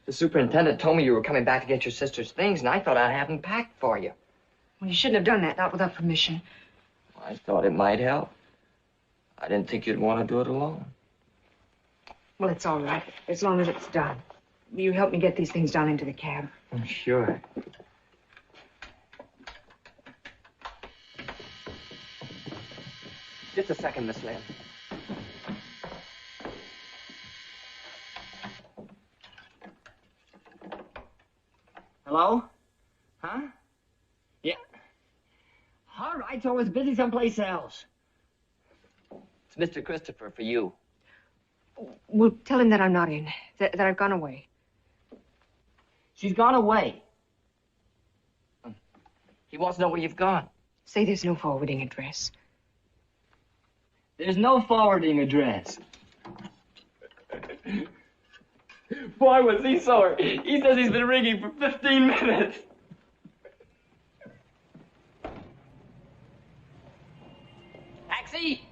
The superintendent told me you were coming back to get your sister's things, and I thought I'd have them packed for you. Well, you shouldn't have done that, not without permission. I thought it might help. I didn't think you'd want to do it alone. Well, it's all right, as long as it's done. You help me get these things down into the cab. Sure. Just a second, Miss Lynn. Hello? Huh? Yeah. All right, so I was busy someplace else. It's Mr. Christopher for you. Well, tell him that I'm not in, that I've gone away. She's gone away. He wants to know where you've gone. Say there's no forwarding address. There's no forwarding address. Boy, was he sore. He says he's been ringing for 15 minutes. Taxi!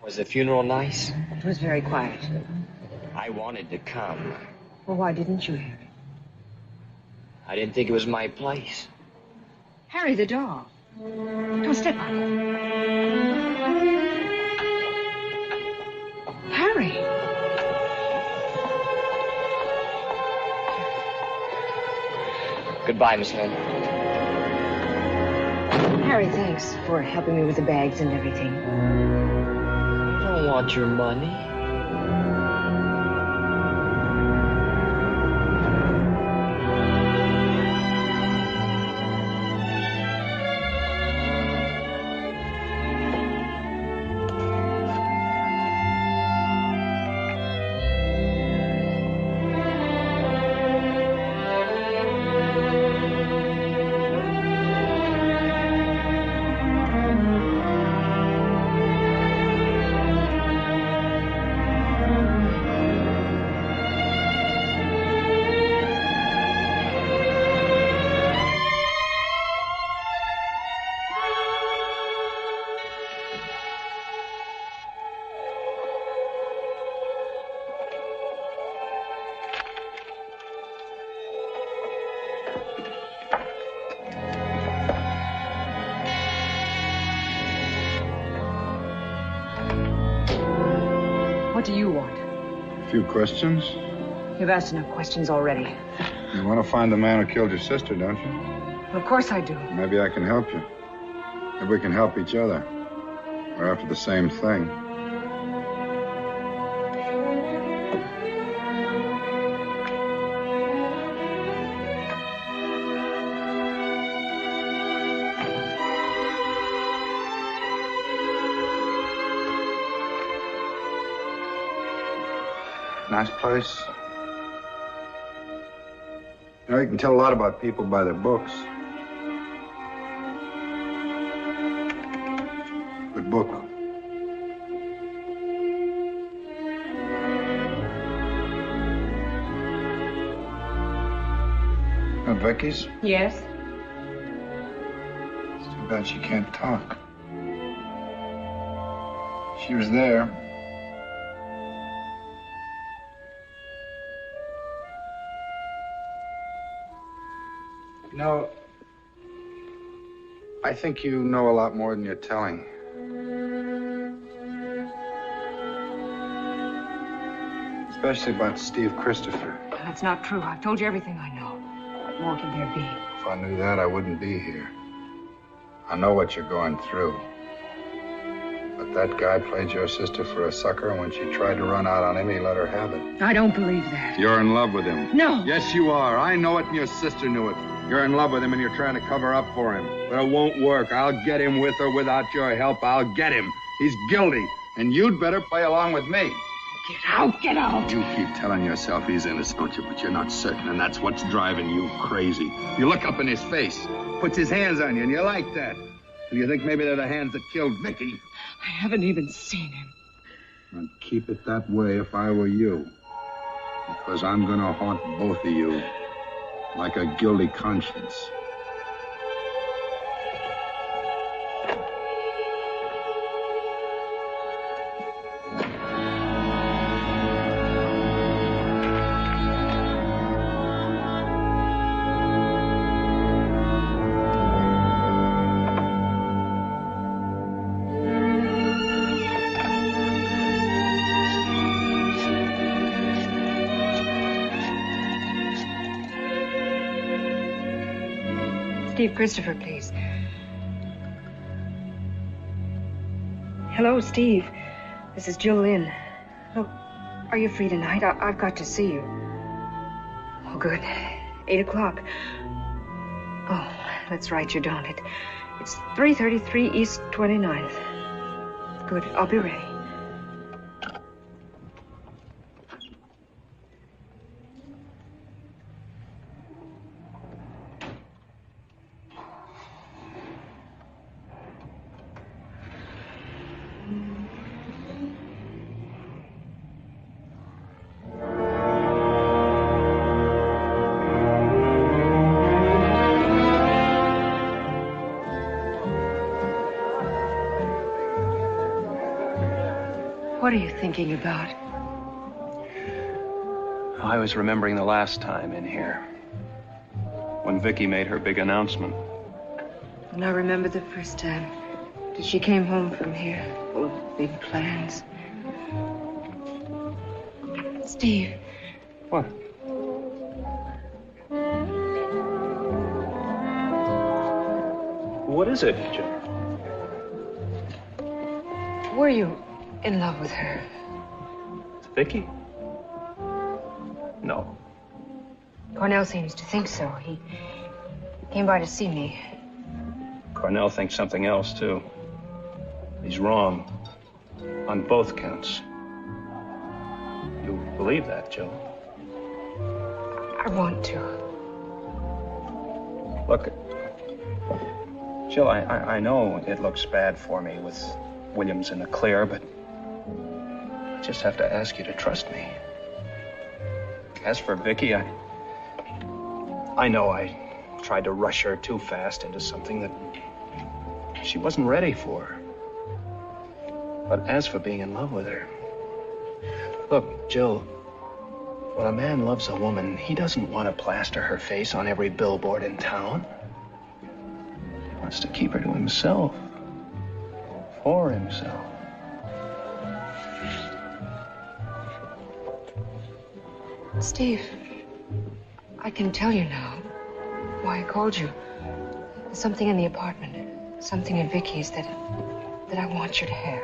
Was the funeral nice? It was very quiet. I wanted to come. Well, why didn't you, Harry? I didn't think it was my place. Harry, the dog. Don't step on it. Harry! Goodbye, Miss Helen. Harry, thanks for helping me with the bags and everything. I don't want your money. What do you want? A few questions. You've asked enough questions already. You want to find the man who killed your sister, don't you? Well, of course I do. Maybe I can help you. Maybe we can help each other. We're after the same thing. Nice place. You know, you can tell a lot about people by their books. Good book. Now, Vicki's? Yes? It's too bad she can't talk. She was there. You know, I think you know a lot more than you're telling. Especially about Steve Christopher. That's not true. I've told you everything I know. What more can there be? If I knew that, I wouldn't be here. I know what you're going through. But that guy played your sister for a sucker, and when she tried to run out on him, he let her have it. I don't believe that. You're in love with him. No. Yes, you are. I know it, and your sister knew it. You're in love with him, and you're trying to cover up for him. But it won't work. I'll get him with or without your help. I'll get him. He's guilty. And you'd better play along with me. Get out, get out. You keep telling yourself he's innocent, don't you? But you're not certain, and that's what's driving you crazy. You look up in his face, puts his hands on you, and you like that. And you think maybe they're the hands that killed Vicki. I haven't even seen him. I'd keep it that way if I were you. Because I'm gonna haunt both of you like a guilty conscience. Steve Christopher, please. Hello, Steve. This is Jill Lynn. Look, are you free tonight? I've got to see you. Oh, good. 8 o'clock. Oh, that's right, you don't. It's 333 East 29th. Good, I'll be ready. What are you thinking about? I was remembering the last time in here, when Vicki made her big announcement. And I remember the first time that she came home from here, full of big plans. Steve. What? What is it, Jeanne? Were you in love with her? Vicki? No. Cornell seems to think so. He came by to see me. Cornell thinks something else, too. He's wrong. On both counts. You believe that, Jill? I want to. Look, Jill, I know it looks bad for me with Williams in the clear, but I just have to ask you to trust me. As for Vicki, I know I tried to rush her too fast into something that she wasn't ready for. But as for being in love with her, look, Jill, when a man loves a woman, he doesn't want to plaster her face on every billboard in town. He wants to keep her to himself, for himself. Steve, I can tell you now why I called you. There's something in the apartment, something in Vicki's that I want you to have.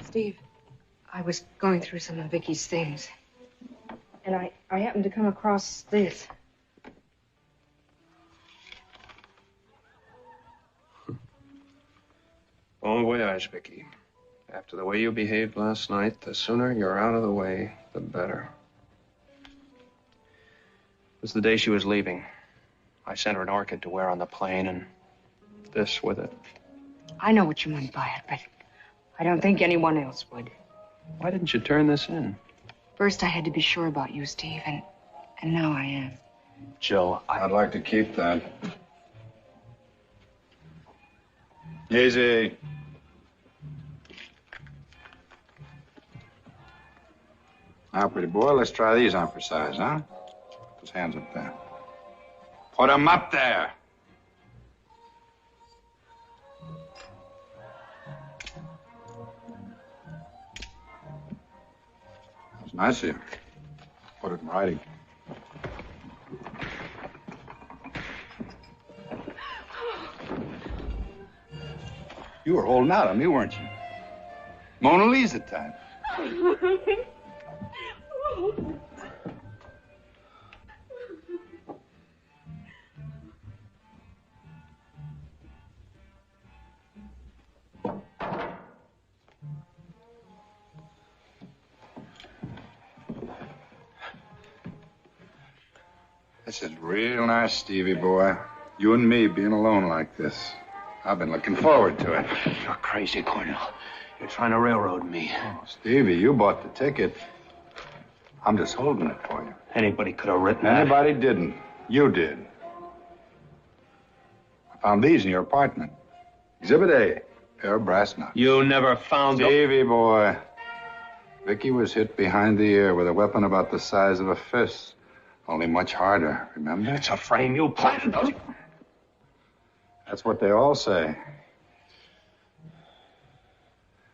Steve, I was going through some of Vicki's things, and I happened to come across this. Bon voyage, Vicki. After the way you behaved last night, the sooner you're out of the way, the better. It was the day she was leaving. I sent her an orchid to wear on the plane, and this with it. I know what you meant by it, but I don't think anyone else would. Why didn't you turn this in? First, I had to be sure about you, Steve, and now I am. Jill, I'd like to keep that. Easy. Now, pretty boy, let's try these on for size, huh? Put those hands up there. Put them up there. That's nice of you. Put it in writing. You were holding out on me, weren't you? Mona Lisa time. This is real nice, Stevie boy. You and me being alone like this. I've been looking forward to it. You're crazy, Cornell. You're trying to railroad me. Oh, Stevie, you bought the ticket. I'm just holding it for you. Anybody could have written that. Anybody didn't. You did. I found these in your apartment. Exhibit A, pair of brass knucks. You never found them. Stevie boy. Vicki was hit behind the ear with a weapon about the size of a fist. Only much harder, remember? It's a frame you planted, don't you? That's what they all say.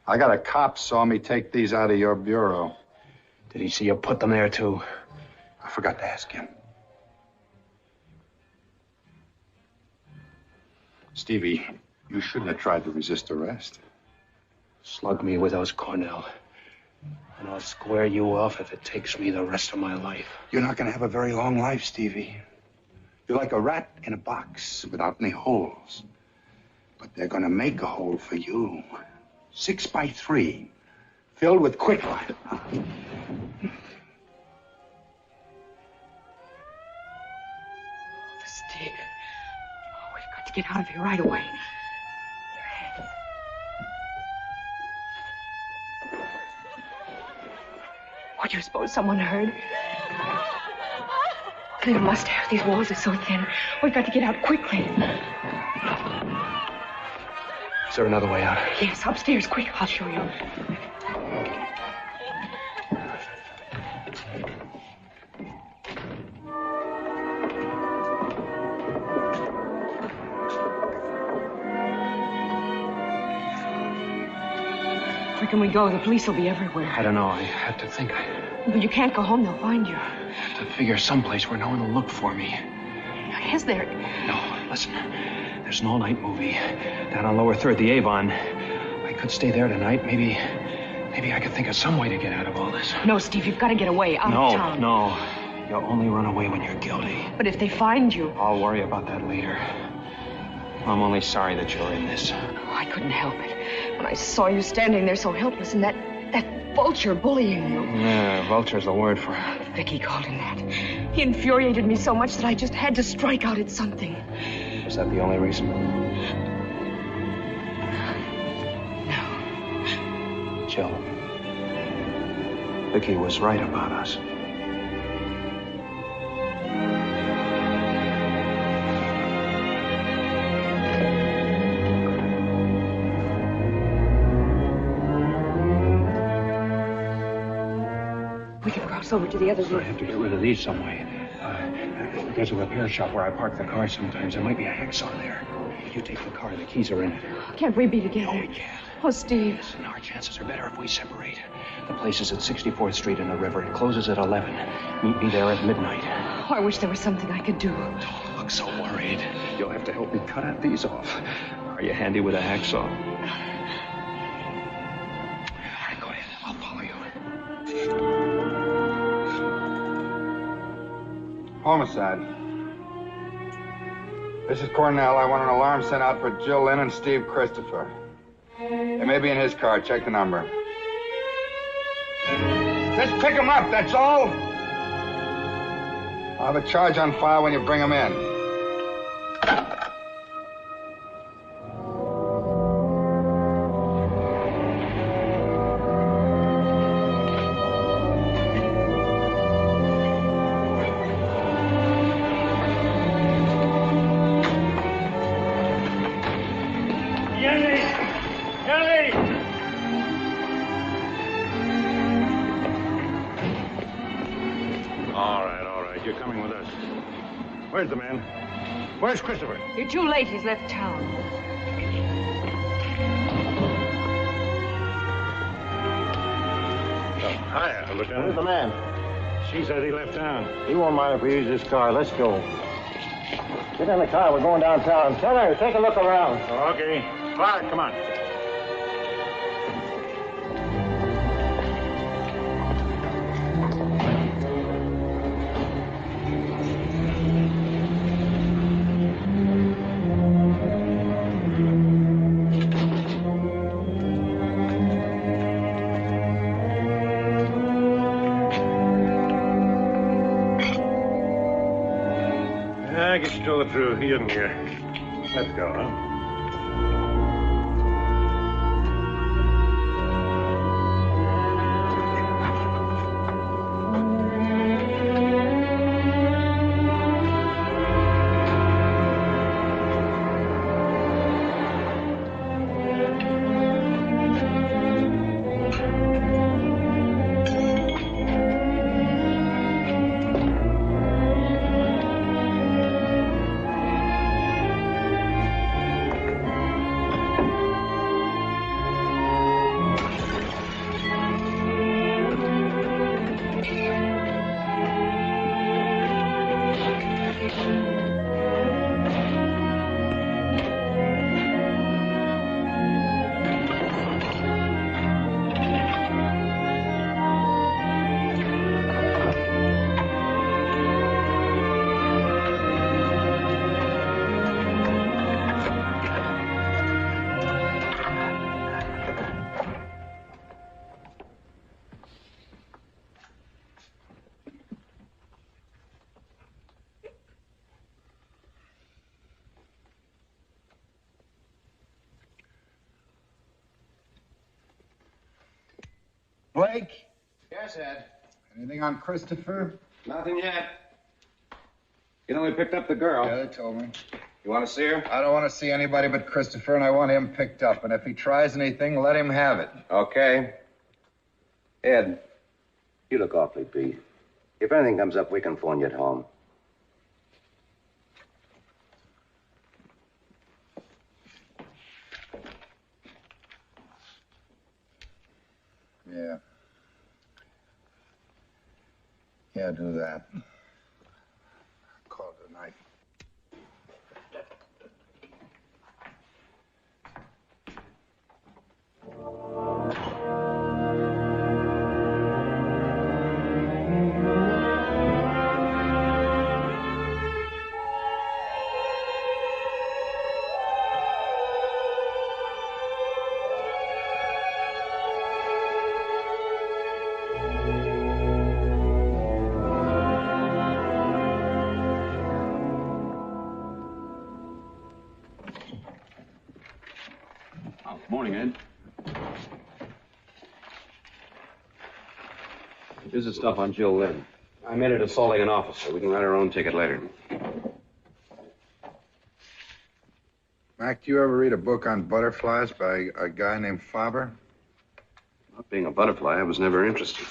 I got a cop saw me take these out of your bureau. Did he see you put them there, too? I forgot to ask him. Stevie, you shouldn't have tried to resist arrest. Slug me with those Cornell, and I'll square you off if it takes me the rest of my life. You're not going to have a very long life, Stevie. You're like a rat in a box without any holes. But they're going to make a hole for you. 6 by 3, filled with quicklime. Steve. Oh, we've got to get out of here right away. What do you suppose someone heard? They must have. These walls are so thin. We've got to get out quickly. Is there another way out? Yes, upstairs. Quick, I'll show you. Where can we go? The police will be everywhere. I don't know. I have to think. But you can't go home. They'll find you. I have to figure someplace where no one will look for me. Is there? No, listen. There's an all-night movie down on Lower 3rd, the Avon. I could stay there tonight. Maybe I could think of some way to get out of all this. No, Steve, you've got to get away out of town. No. You'll only run away when you're guilty. But if they find you... I'll worry about that later. I'm only sorry that you're in this. Oh, I couldn't help it. When I saw you standing there so helpless and that vulture bullying you. Yeah, vulture's the word for it. Vicki called him that. He infuriated me so much that I just had to strike out at something. Was that the only reason? No. Jill. Vicki was right about us. We can cross over to the other room. I have to get rid of these some way. There's a repair shop where I park the car sometimes. There might be a hacksaw there. You take the car. The keys are in it. Can't we be together? No, we can't. Oh, Steve. Listen, our chances are better if we separate. The place is at 64th Street in the river. It closes at 11. Meet me there at midnight. Oh, I wish there was something I could do. Don't look so worried. You'll have to help me cut out these off. Are you handy with a hacksaw? All right, go ahead. I'll follow you. Homicide. This is Cornell. I want an alarm sent out for Jill Lynn and Steve Christopher. They may be in his car. Check the number. Just pick them up, that's all. I'll have a charge on file when you bring them in. Where's the man? Where's Christopher? You're too late. He's left town. Hiya, Lieutenant. Where's the man? She said he left town. He won't mind if we use this car. Let's go. Get in the car. We're going downtown. Tell her, take a look around. Okay. Quiet, come on. I guess you told the truth. He didn't hear. Let's go, huh? Blake? Yes, Ed. Anything on Christopher? Nothing yet. You know, we picked up the girl. Yeah, they told me. You want to see her? I don't want to see anybody but Christopher, and I want him picked up. And if he tries anything, let him have it. Okay. Ed, you look awfully beat. If anything comes up, we can phone you at home. Yeah. Yeah, do that. Call it a night. Morning, Ed. Here's the stuff on Jill Lynn. I made it assaulting an officer. We can write our own ticket later. Mac, do you ever read a book on butterflies by a guy named Faber? Not being a butterfly, I was never interested.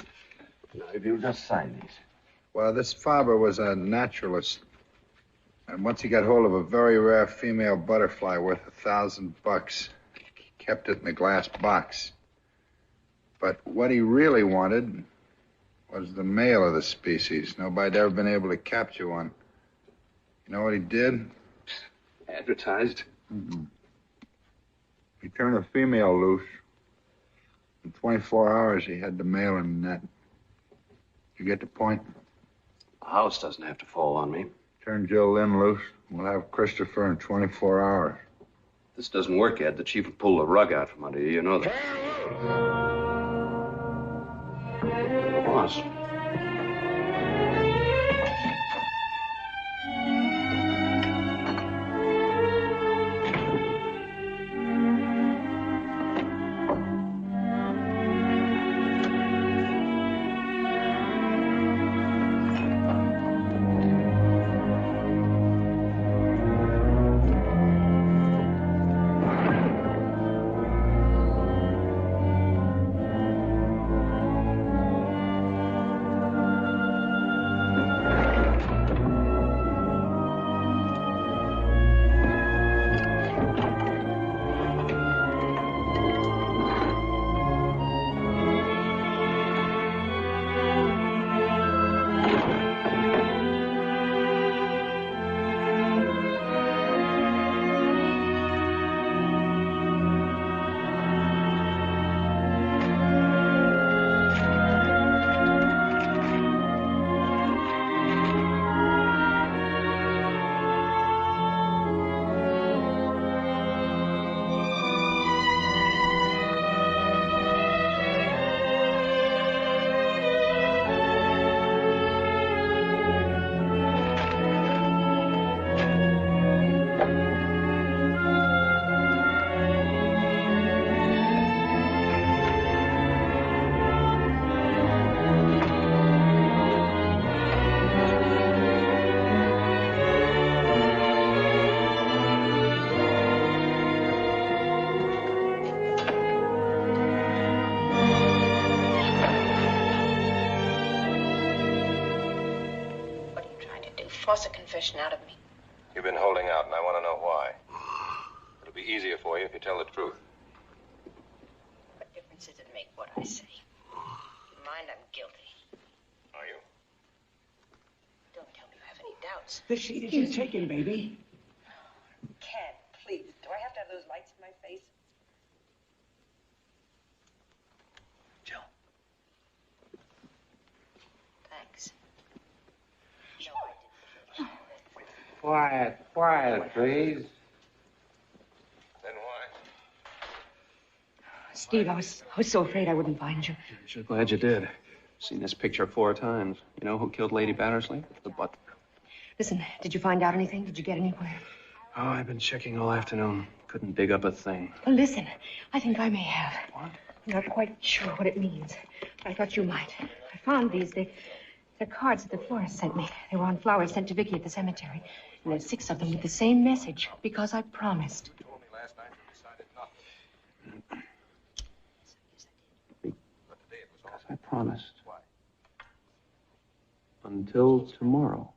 Now, if you'll just sign these. Well, this Faber was a naturalist. And once he got hold of a very rare female butterfly worth $1,000, he kept it in a glass box. But what he really wanted was the male of the species. Nobody'd ever been able to capture one. You know what he did? Advertised? Mm-hmm. He turned a female loose. In 24 hours, he had the male in the net. You get the point? The house doesn't have to fall on me. Turn Jill Lynn loose. We'll have Christopher in 24 hours. This doesn't work, Ed. The chief will pull the rug out from under you. You know that. Boss. Force a confession out of me. You've been holding out, and I want to know why. It'll be easier for you if you tell the truth. What difference does it make what I say? Keep in mind, I'm guilty. Are you? Don't tell me you have any doubts. The sheet is just taken, baby. Can't, please. Do I have to have those lights in my face? Jill. Thanks. Quiet, quiet, please. Then why? Steve, I was so afraid I wouldn't find you. I'm sure glad you did. Seen this picture 4 times. You know who killed Lady Battersley? The butler. Listen, did you find out anything? Did you get anywhere? Oh, I've been checking all afternoon. Couldn't dig up a thing. Well, listen, I think I may have. What? I'm not quite sure what it means, but I thought you might. I found these. They're cards that the florist sent me. They were on flowers sent to Vicki at the cemetery. And there's 6 of them with the same message, because I promised. Because I promised. Until tomorrow.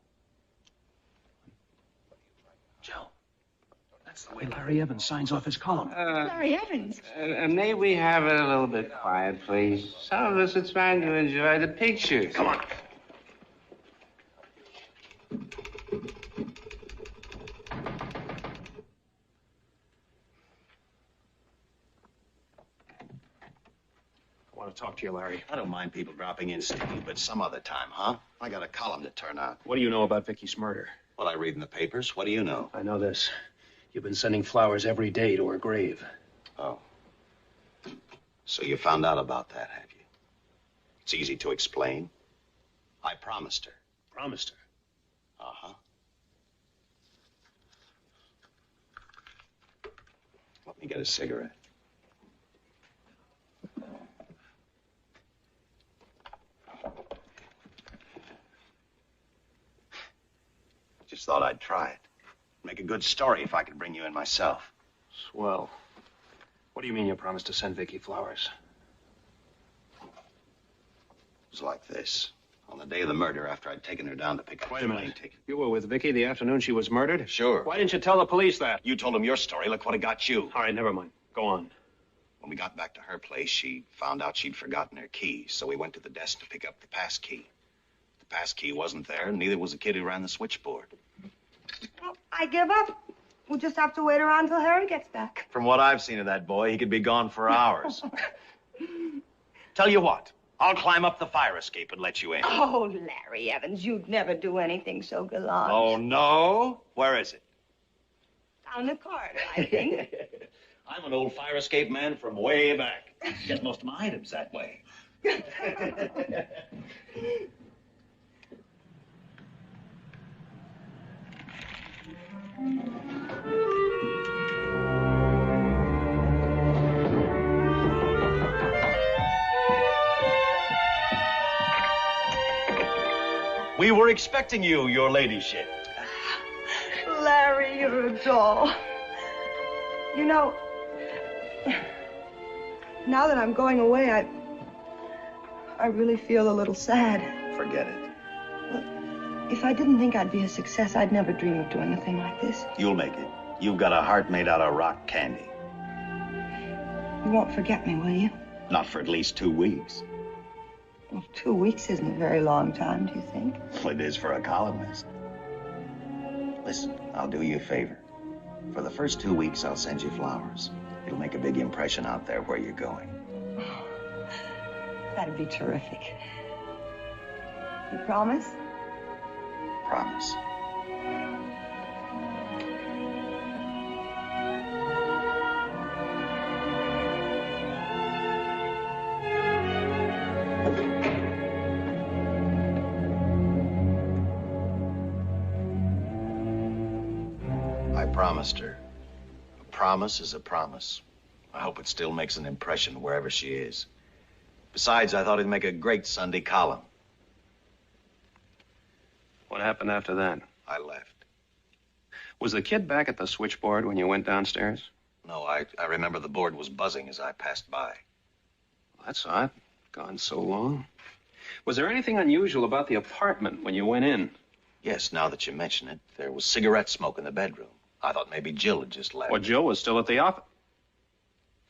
Jill, that's the way Larry Evans signs off his column. Larry Evans? May we have it a little bit quiet, please? Some of us are trying to enjoy the pictures. Come on. I want to talk to you, Larry. I don't mind people dropping in, Steve, but some other time, huh? I got a column to turn out. What do you know about Vicki's murder? What I read in the papers. What do you know? I know this. You've been sending flowers every day to her grave. Oh. So you found out about that, have you? It's easy to explain. I promised her. Promised her? Uh-huh. Let me get a cigarette. Just thought I'd try it. Make a good story if I could bring you in myself. Swell. What do you mean you promised to send Vicki flowers? It was like this. On the day of the murder, after I'd taken her down to pick up Wait the a plane minute. ticket. You were with Vicki the afternoon she was murdered? Sure. Why didn't you tell the police that? You told them your story. Look what it got you. All right, never mind. Go on. When we got back to her place, she found out she'd forgotten her keys, so we went to the desk to pick up the pass key. The pass key wasn't there, and neither was the kid who ran the switchboard. Well, I give up. We'll just have to wait around till Harry gets back. From what I've seen of that boy, he could be gone for hours. Tell you what, I'll climb up the fire escape and let you in. Oh, Larry Evans, you'd never do anything so gallant. Oh, no? Where is it? Down the corridor, I think. I'm an old fire escape man from way back. Get most of my items that way. We were expecting you, your ladyship. Larry, you're a doll. You know, now that I'm going away, I really feel a little sad. Forget it. If I didn't think I'd be a success, I'd never dream of doing a thing like this. You'll make it. You've got a heart made out of rock candy. You won't forget me, will you? Not for at least 2 weeks. Well, 2 weeks isn't a very long time, do you think? Well, it is for a columnist. Listen, I'll do you a favor. For the first 2 weeks, I'll send you flowers. It'll make a big impression out there where you're going. Oh, that'd be terrific. You promise? Promise. I promised her. A promise is a promise. I hope it still makes an impression wherever she is. Besides, I thought it'd make a great Sunday column. What happened after that? I left. Was the kid back at the switchboard when you went downstairs? No, I remember the board was buzzing as I passed by. Well, that's odd. Gone so long. Was there anything unusual about the apartment when you went in? Yes, now that you mention it, there was cigarette smoke in the bedroom. I thought maybe Jill had just left. Well, Jill was still at the office.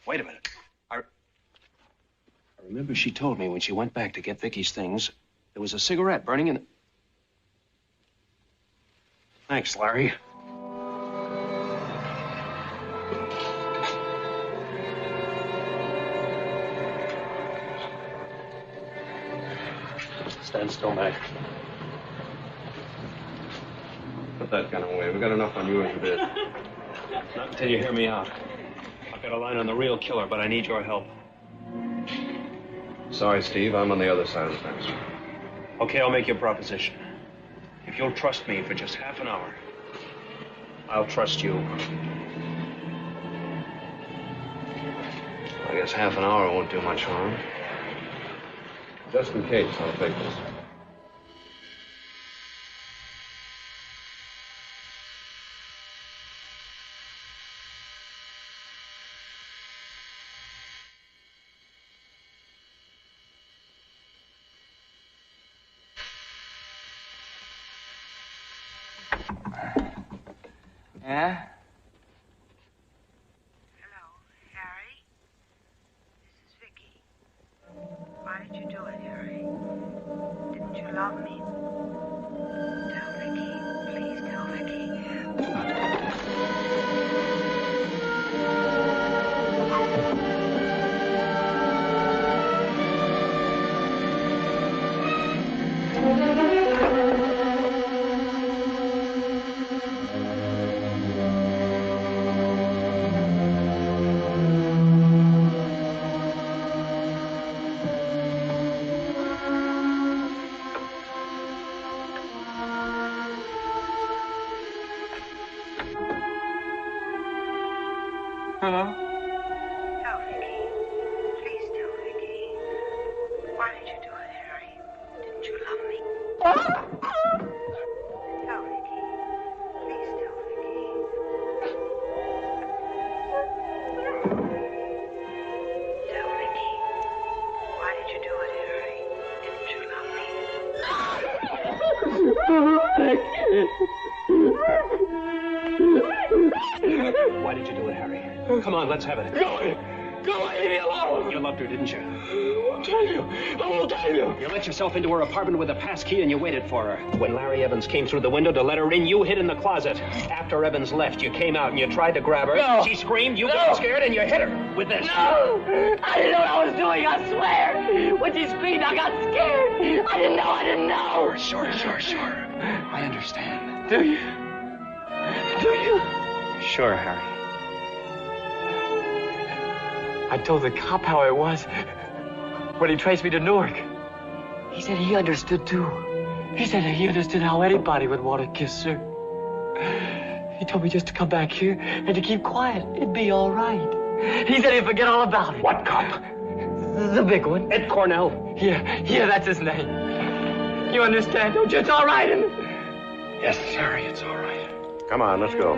Wait a minute. I remember she told me when she went back to get Vicki's things, there was a cigarette burning in the... Thanks, Larry. Stand still, Mac. Put that gun away. We got enough on you as it is. Not until you hear me out. I've got a line on the real killer, but I need your help. Sorry, Steve. I'm on the other side of the fence. Okay, I'll make you a proposition. If you'll trust me for just half an hour, I'll trust you. I guess half an hour won't do much harm. Just in case, I'll take this. Yeah? Hello, Harry? This is Vicki. Why did you do it, Harry? Didn't you love me? Tell Vicki. Please tell Vicki. Hello? Tell Vicki. Please tell Vicki. Why did you do it, Harry? Didn't you love me? Tell Vicki. Please tell Vicki. Tell Vicki. Why did you do it, Harry? Didn't you love me? Why did you do it, Harry? Come on, let's have it. Go, leave me alone! You loved her, didn't you? I won't tell you. I won't tell you. You let yourself into her apartment with a pass key and you waited for her. When Larry Evans came through the window to let her in, you hid in the closet. After Evans left, you came out and you tried to grab her. No. She screamed, you got scared, and you hit her with this. No! I didn't know what I was doing, I swear! When she screamed, I got scared! I didn't know! Sure. I understand. Do you? Do you? Sure, Harry. I told the cop how it was when he traced me to Newark. He said he understood, too. He said he understood how anybody would want to kiss her. He told me just to come back here and to keep quiet. It'd be all right. He said he'd forget all about it. What cop? The big one. Ed Cornell. Yeah, that's his name. You understand, don't you? It's all right, isn't it? Yes, Harry, it's all right. Come on, let's go.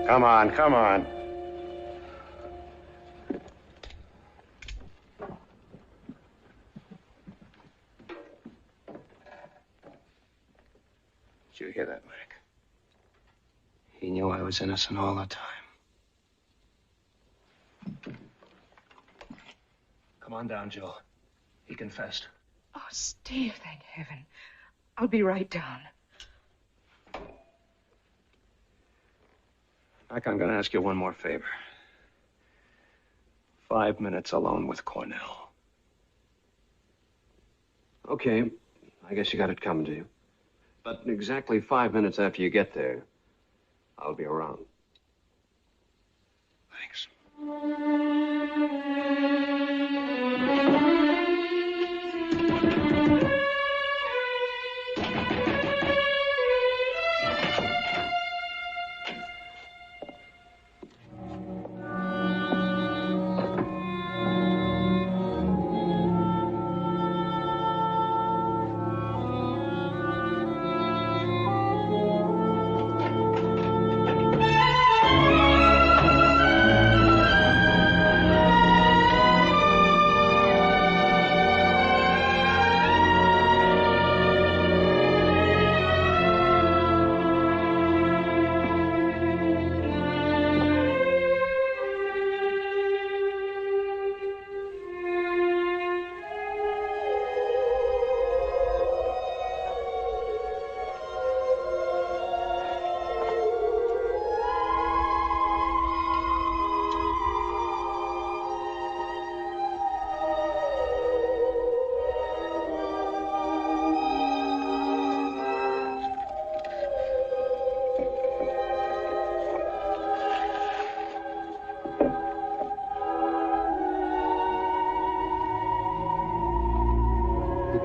Come on. Did you hear that, Mac? He knew I was innocent all the time. Come on down, Joe. He confessed. Oh, Steve, thank heaven. I'll be right down. Mac, I'm going to ask you one more favor. 5 minutes alone with Cornell. Okay. I guess you got it coming to you. But exactly 5 minutes after you get there, I'll be around. Thanks.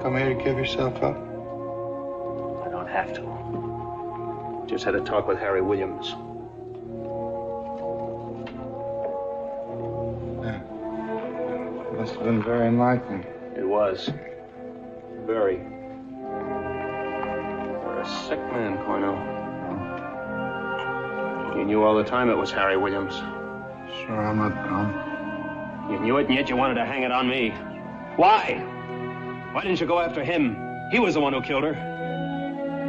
Come here to give yourself up? I don't have to. Just had a talk with Harry Williams. Must have been very enlightening. It was. Very. You're a sick man, Cornell. You knew all the time it was Harry Williams. Sure, I'm not dumb. You knew it, and yet you wanted to hang it on me. Why? Why didn't you go after him? He was the one who killed her.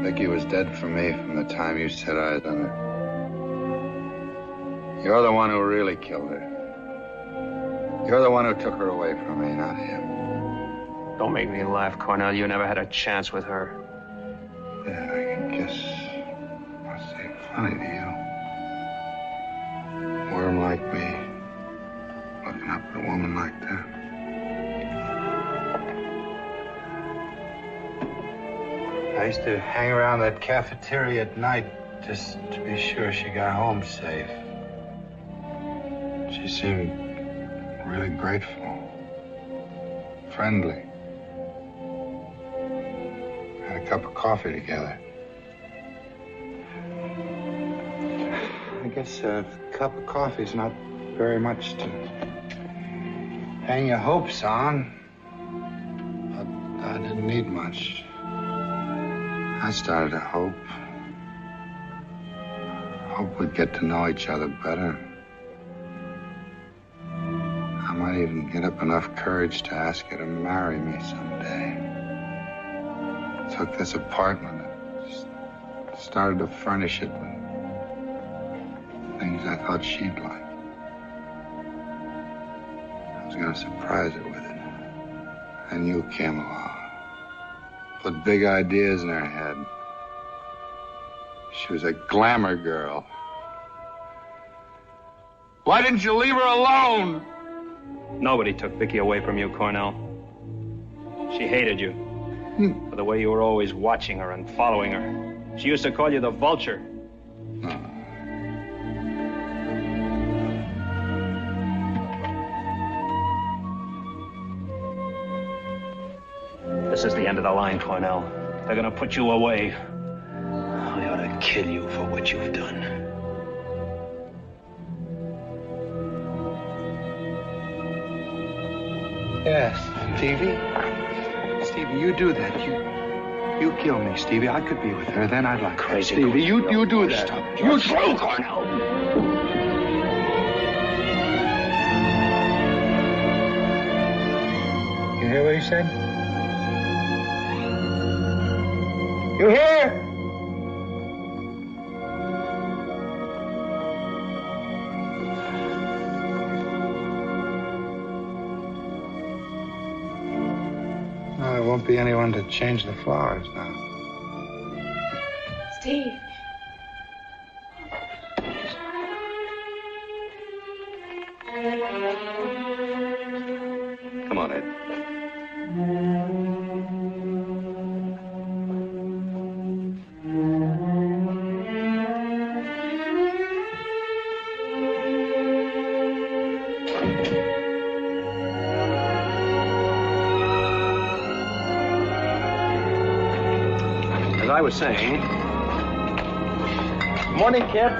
Vicki was dead for me from the time you set eyes on her. You're the one who really killed her. You're the one who took her away from me, not him. Don't make me laugh, Cornell. You never had a chance with her. Yeah, I guess must seem funny to you. A worm like me, looking up at a woman like that. I used to hang around that cafeteria at night just to be sure she got home safe. She seemed really grateful, friendly. Had a cup of coffee together. I guess a cup of coffee's not very much to hang your hopes on. But I didn't need much. I started to hope we'd get to know each other better. I might even get up enough courage to ask you to marry me someday. Took this apartment and started to furnish it with things I thought she'd like. I was going to surprise her with it. And you came along. Put big ideas in her head. She was a glamour girl. Why didn't you leave her alone? Nobody took Vicki away from you, Cornell. She hated you for the way you were always watching her and following her. She used to call you the vulture. This is the end of the line, Cornell. They're gonna put you away. I ought to kill you for what you've done. Yes, Stevie. Stevie, you do that. You kill me, Stevie. I could be with her. Then I'd like crazy. Stevie, you do that. Stop. You throw, Cornell. You hear what he said? You hear? Well, there won't be anyone to change the flowers now. Steve. Come on, Ed. As I was saying... Morning, kid.